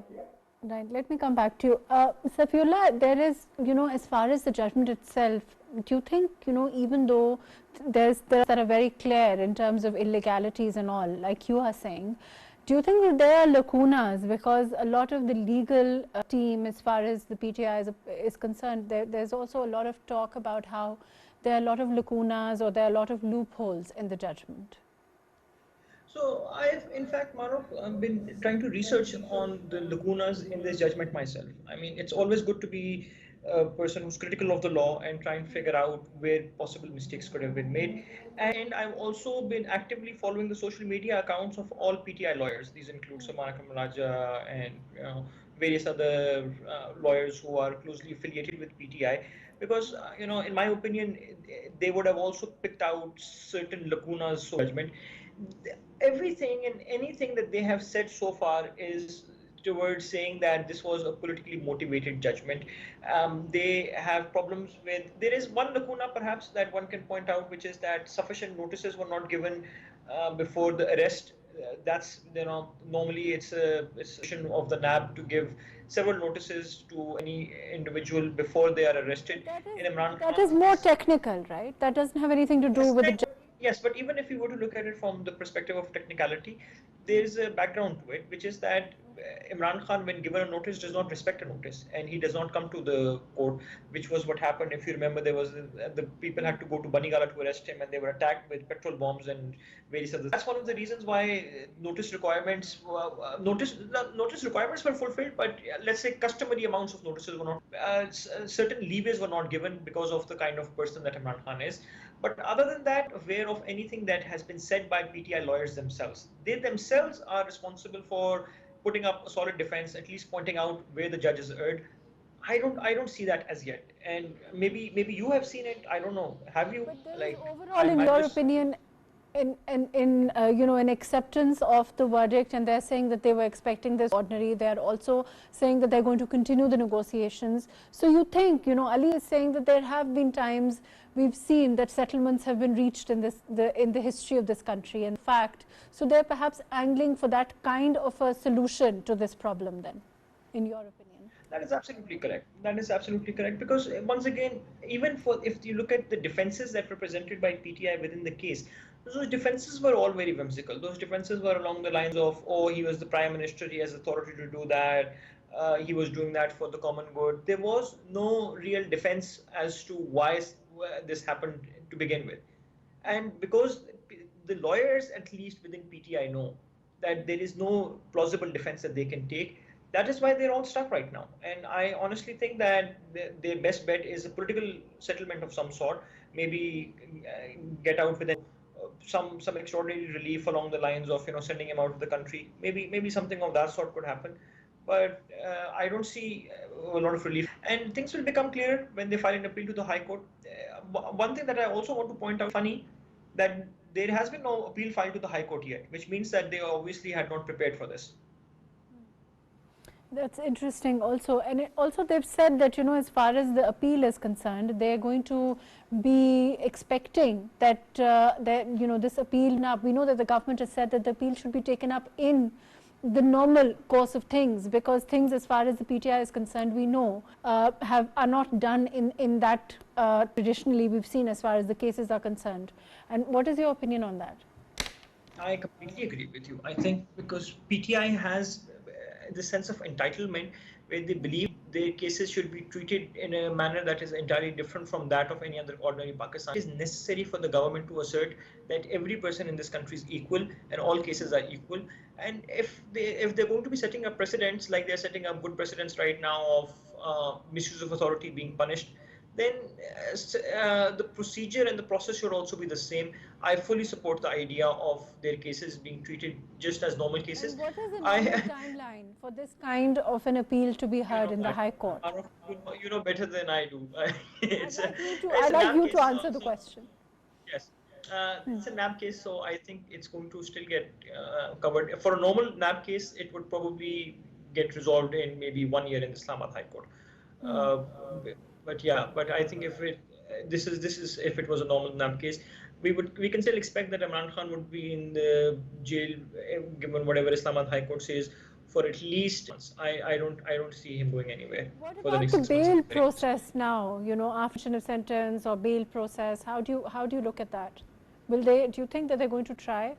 Right. Let me come back to you. Safiullah, there is, as far as the judgment itself, do you think, even though there are very clear in terms of illegalities and all, like you are saying, do you think that there are lacunas? Because a lot of the legal team, as far as the PTI is concerned, there's also a lot of talk about how there are a lot of lacunas or there are a lot of loopholes in the judgment. So I've, in fact, Maruf, been trying to research on the lacunas in this judgment myself. I mean, it's always good to be a person who's critical of the law and try and figure out where possible mistakes could have been made. And I've also been actively following the social media accounts of all PTI lawyers. These include Samana Kamaraja and various other lawyers who are closely affiliated with PTI. Because, in my opinion, they would have also picked out certain lacunas in judgment. Everything and anything that they have said so far is towards saying that this was a politically motivated judgment. They have problems with, there is one lacuna perhaps that one can point out, which is that sufficient notices were not given before the arrest. That's, normally it's a decision of the NAB to give several notices to any individual before they are arrested. That is more technical, right? That doesn't have anything to do with the... Yes, but even if you were to look at it from the perspective of technicality, there is a background to it, which is that Imran Khan, when given a notice, does not respect a notice, and he does not come to the court, which was what happened. If you remember, there was the people had to go to Banigala to arrest him, and they were attacked with petrol bombs and various others. That's one of the reasons why notice requirements were fulfilled, but let's say customary amounts of notices were not. Certain leeways were not given because of the kind of person that Imran Khan is. But other than that, aware of anything that has been said by PTI lawyers themselves. They themselves are responsible for putting up a solid defense, at least pointing out where the judges erred. I don't see that as yet. And maybe you have seen it. I don't know. Have you? Like overall, in your opinion, in acceptance of the verdict, and they're saying that they were expecting this ordinary. They're also saying that they're going to continue the negotiations. So you think, Ali is saying that there have been times we've seen that settlements have been reached in the history of this country. In fact, so they're perhaps angling for that kind of a solution to this problem. Then, in your opinion. That is absolutely correct. That is absolutely correct, because once again, even if you look at the defenses that were presented by PTI within the case, those defenses were all very whimsical. Those defenses were along the lines of, oh, he was the prime minister, he has authority to do that, he was doing that for the common good. There was no real defense as to why this happened to begin with. And because the lawyers, at least within PTI, know that there is no plausible defense that they can take, that is why they're all stuck right now. And I honestly think that their best bet is a political settlement of some sort, maybe get out with some extraordinary relief along the lines of sending him out of the country. Maybe something of that sort could happen. But I don't see a lot of relief. And things will become clearer when they file an appeal to the High Court. One thing that I also want to point out, funny, that there has been no appeal filed to the High Court yet, which means that they obviously had not prepared for this. That's interesting also. And also they've said that, as far as the appeal is concerned, they're going to be expecting that, this appeal, now we know that the government has said that the appeal should be taken up in the normal course of things, because things as far as the PTI is concerned, we know, are not done in that traditionally we've seen as far as the cases are concerned. And what is your opinion on that? I completely agree with you. I think because PTI has the sense of entitlement, where they believe their cases should be treated in a manner that is entirely different from that of any other ordinary Pakistani. It is necessary for the government to assert that every person in this country is equal and all cases are equal. And if they're going to be setting up precedents like they're setting up good precedents right now of misuse of authority being punished, then the procedure and the process should also be the same. I fully support the idea of their cases being treated just as normal cases. And what is the normal timeline for this kind of an appeal to be heard in the High Court? You know better than I do. I'd like you to answer the question. Yes. It's a NAB case, so I think it's going to still get covered. For a normal NAB case, it would probably get resolved in maybe 1 year in the Islamabad High Court. But I think if it was a normal NAB case, we can still expect that Imran Khan would be in the jail, given whatever Islamabad High Court says, for at least months. I don't see him going anywhere. What for the about next the 6 months. bail process now? After a sentence or bail process, how do you look at that? Do you think that they're going to try?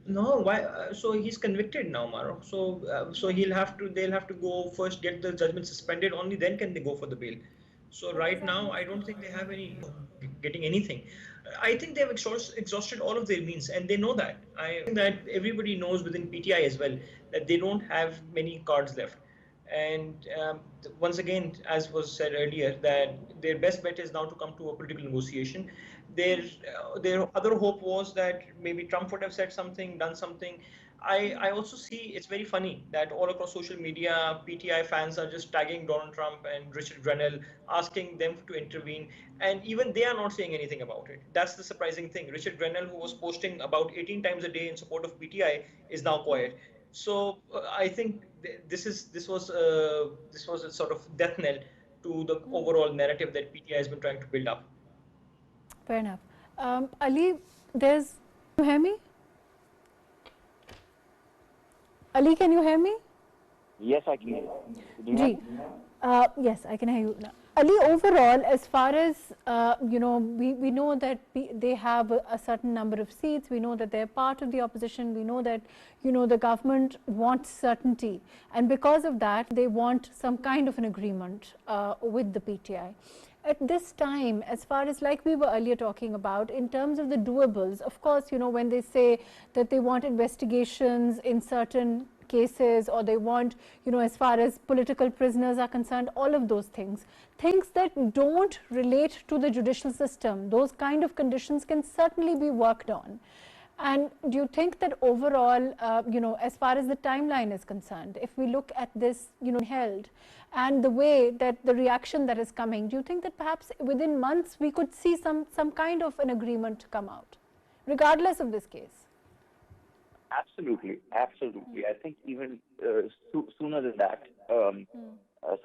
No, why? So he's convicted now, Maro. So they'll have to go first, get the judgment suspended. Only then can they go for the bail. So right now, I don't think they have any getting anything. I think they have exhausted all of their means, and they know that. I think that everybody knows within PTI as well that they don't have many cards left. And once again, as was said earlier, that their best bet is now to come to a political negotiation. Their other hope was that maybe Trump would have said something, done something. I also see it's very funny that all across social media, PTI fans are just tagging Donald Trump and Richard Grenell, asking them to intervene, and even they are not saying anything about it. That's the surprising thing. Richard Grenell, who was posting about 18 times a day in support of PTI, is now quiet. So I think this was a sort of death knell to the overall narrative that PTI has been trying to build up. Fair enough. Ali, can you hear me? Ali, can you hear me? Yes, I can. Yes, I can hear you now. Ali, overall, as far as we know that they have a certain number of seats. We know that they're part of the opposition. We know that the government wants certainty, and because of that, they want some kind of an agreement with the PTI. At this time, as far as like we were earlier talking about, in terms of the doables, of course, when they say that they want investigations in certain cases, or they want, as far as political prisoners are concerned, all of those things that don't relate to the judicial system, those kind of conditions can certainly be worked on. And do you think that overall, as far as the timeline is concerned, if we look at this, held, and the way that the reaction that is coming, do you think that perhaps within months we could see some kind of an agreement come out, regardless of this case? Absolutely. I think even sooner than that,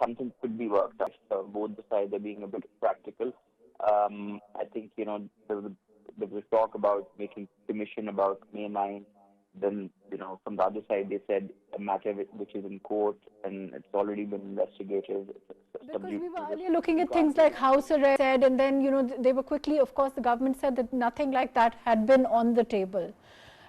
something could be worked out. Both the sides are being a bit practical. I think there was talk about making commission about May 9. Then from the other side they said a matter which is in court and it's already been investigated. Because we were earlier looking at things like house arrest, said, and then they were quickly, of course, the government said that nothing like that had been on the table.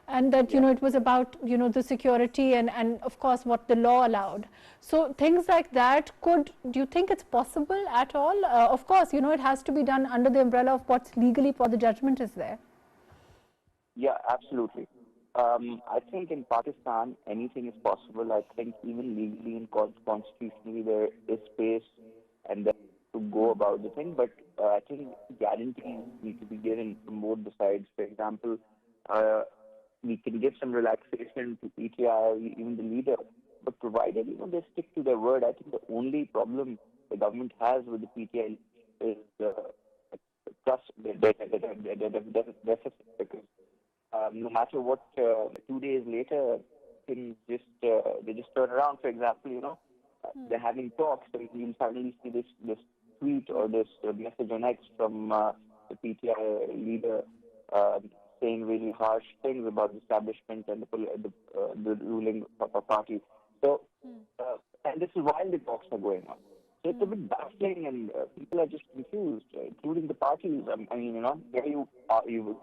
And that it was about the security and of course what the law allowed. So things like that do you think it's possible at all? Of course, it has to be done under the umbrella of what's legally for the judgment is there. Yeah, absolutely. I think in Pakistan anything is possible. I think even legally and constitutionally there is space and there to go about the thing. But I think guarantees need to be given from both the sides. For example, we can give some relaxation to PTI, even the leader, but provided they stick to their word. I think the only problem the government has with the PTI is trust deficit, because no matter what, 2 days later, things they just turn around. For example, they're having talks, so you'll suddenly see this tweet or this message on X from the PTI leader. Saying really harsh things about the establishment and the ruling party. So, and this is while the talks are going on. So it's a bit baffling, and people are just confused, including the parties. I mean, where you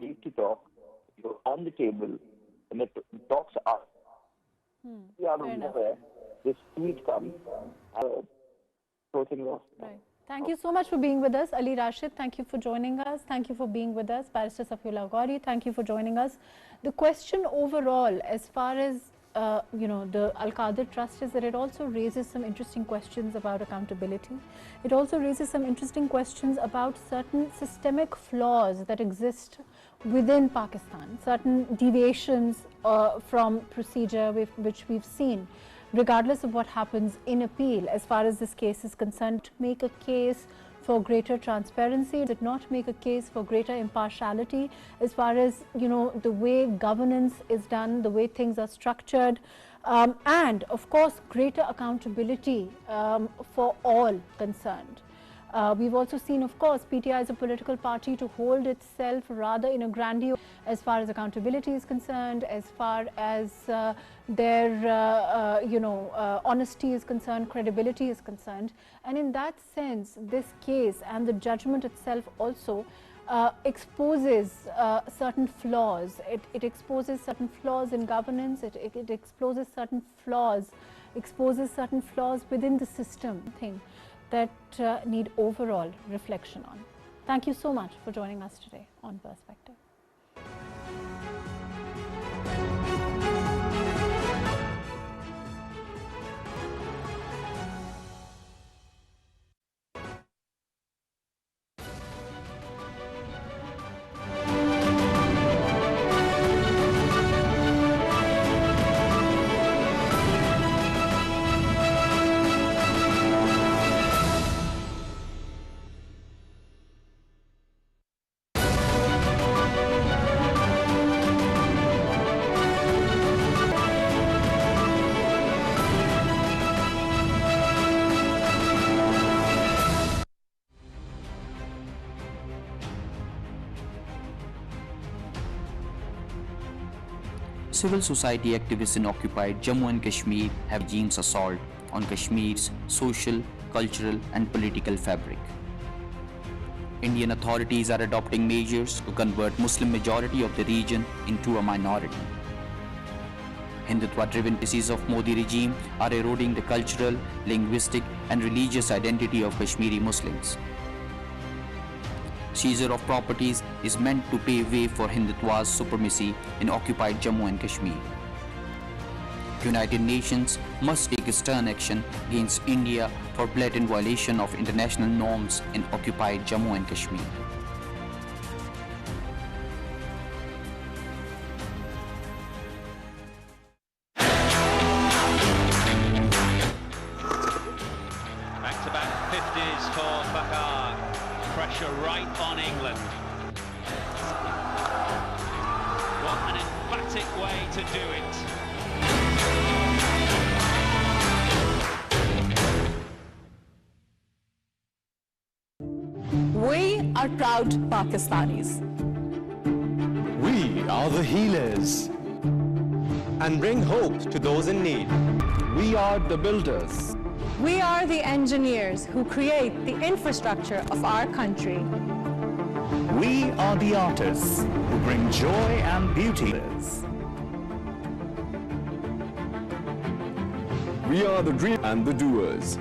need to talk, you're on the table, and the talks are out of nowhere. This tweet comes, throw things off. Right. Thank you so much for being with us, Ali Rashid. Thank you for joining us. Thank you for being with us, Barrister Safiullah Ghori. Thank you for joining us. The question overall, as far as the Al Qadir Trust, is that it also raises some interesting questions about accountability. It also raises some interesting questions about certain systemic flaws that exist within Pakistan, certain deviations from procedure which we've seen. Regardless of what happens in appeal, as far as this case is concerned, to make a case for greater transparency, did not make a case for greater impartiality, as far as the way governance is done, the way things are structured, and of course greater accountability for all concerned. We've also seen, of course, PTI as a political party to hold itself rather in a grandiose as far as accountability is concerned, as far as their honesty is concerned, credibility is concerned. And in that sense, this case and the judgment itself also exposes certain flaws. It exposes certain flaws in governance. It exposes certain flaws within the system that need overall reflection on. Thank you so much for joining us today on Perspective. Civil society activists in occupied Jammu and Kashmir have James assault on Kashmir's social cultural and political fabric. Indian authorities are adopting measures to convert Muslim majority of the region into a minority. Hindutva-driven policies of Modi regime are eroding the cultural, linguistic and religious identity of Kashmiri Muslims. Seizure of properties is meant to pave way for Hindutva's supremacy in occupied Jammu and Kashmir. United Nations must take stern action against India for blatant violation of international norms in occupied Jammu and Kashmir. Back-to-back 50s for Kahar. Pressure right on England. What an emphatic way to do it. We are proud Pakistanis. We are the healers and bring hope to those in need. We are the builders. We are the engineers who create the infrastructure of our country. We are the artists who bring joy and beauty. We are the dreamers and the doers.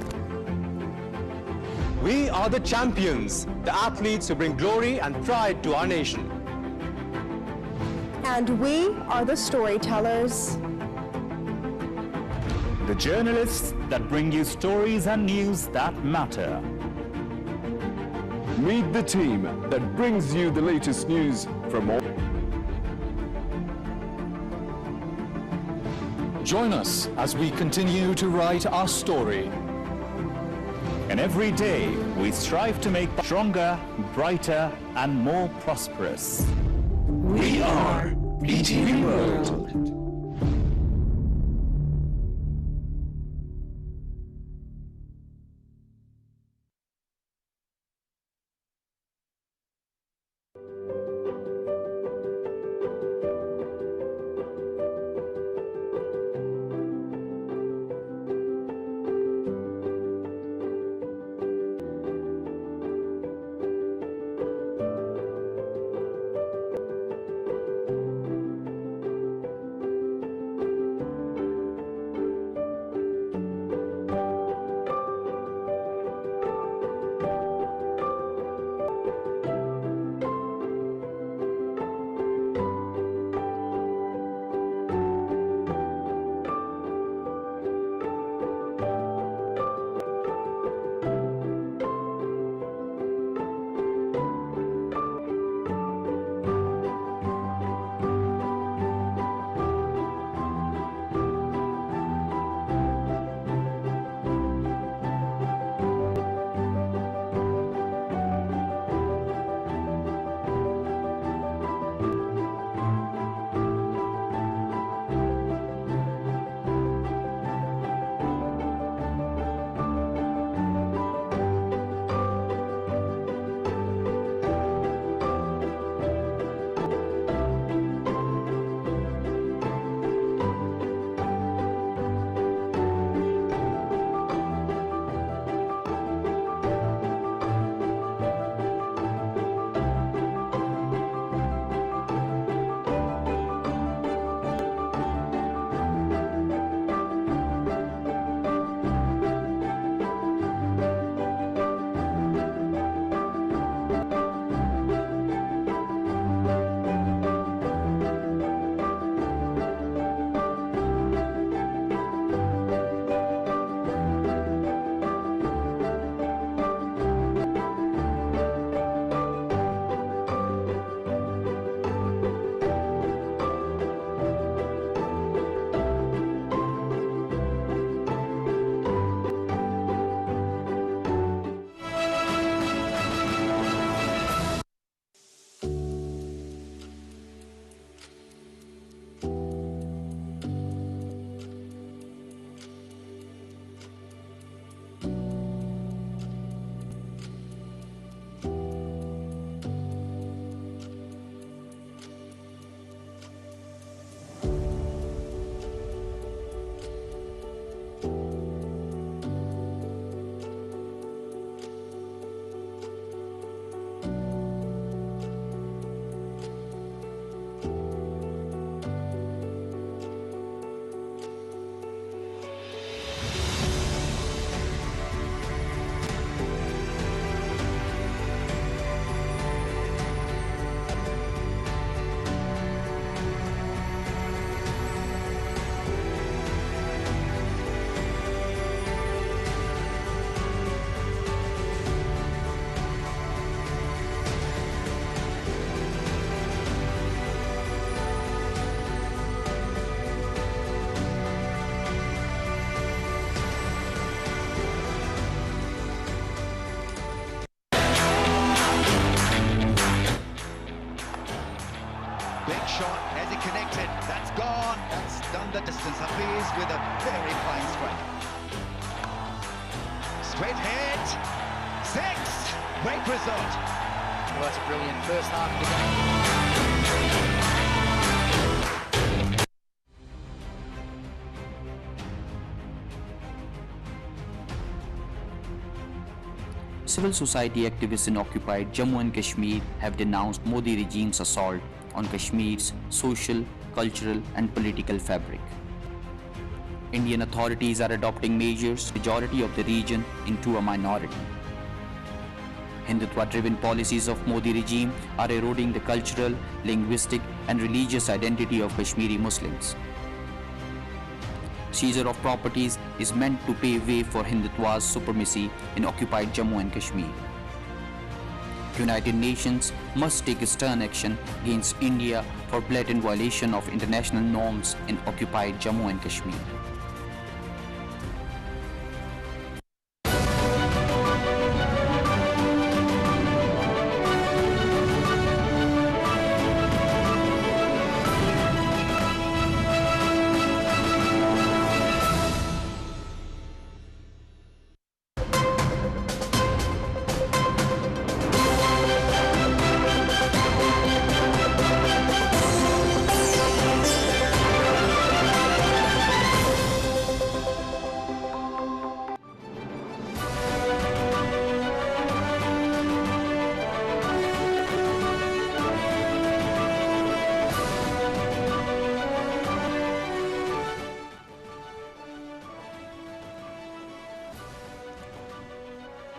We are the champions, the athletes who bring glory and pride to our nation. And we are the storytellers. The journalists that bring you stories and news that matter. Meet the team that brings you the latest news from all. Join us as we continue to write our story. And every day we strive to make stronger, brighter and more prosperous. We are PTV World. down the distance. Hafiz with a very fine strike. Straight hit. 6. Great result. Well, that's a brilliant first half of the game. Civil society activists in occupied Jammu and Kashmir have denounced Modi regime's assault on Kashmir's social, cultural and political fabric. Indian authorities are adopting measures majority of the region into a minority. Hindutva-driven policies of Modi regime are eroding the cultural, linguistic and religious identity of Kashmiri Muslims. Seizure of properties is meant to pave way for Hindutva's supremacy in occupied Jammu and Kashmir. United Nations must take stern action against India for blatant violation of international norms in occupied Jammu and Kashmir.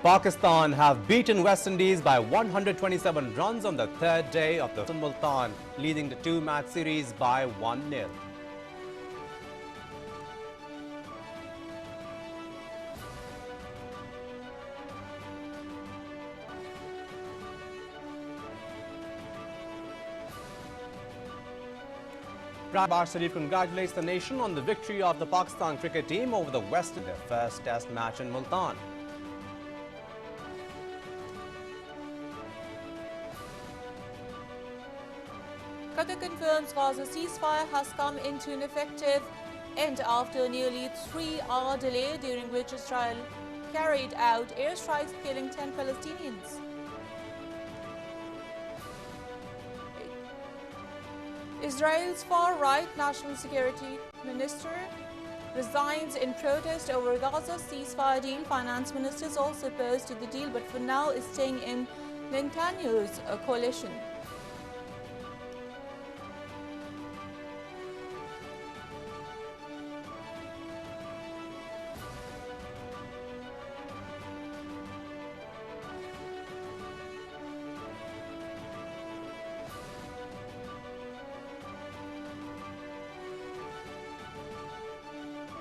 Pakistan have beaten West Indies by 127 runs on the third day of the Multan, leading the two-match series by 1-0. Prabhat Sharif congratulates the nation on the victory of the Pakistan cricket team over the West in their first test match in Multan. Qatar confirms Gaza ceasefire has come into an effective end after nearly 3-hour delay, during which Israel carried out airstrikes killing 10 Palestinians. Israel's far-right national security minister resigns in protest over Gaza's ceasefire deal. Finance ministers also opposed to the deal, but for now is staying in Netanyahu's coalition.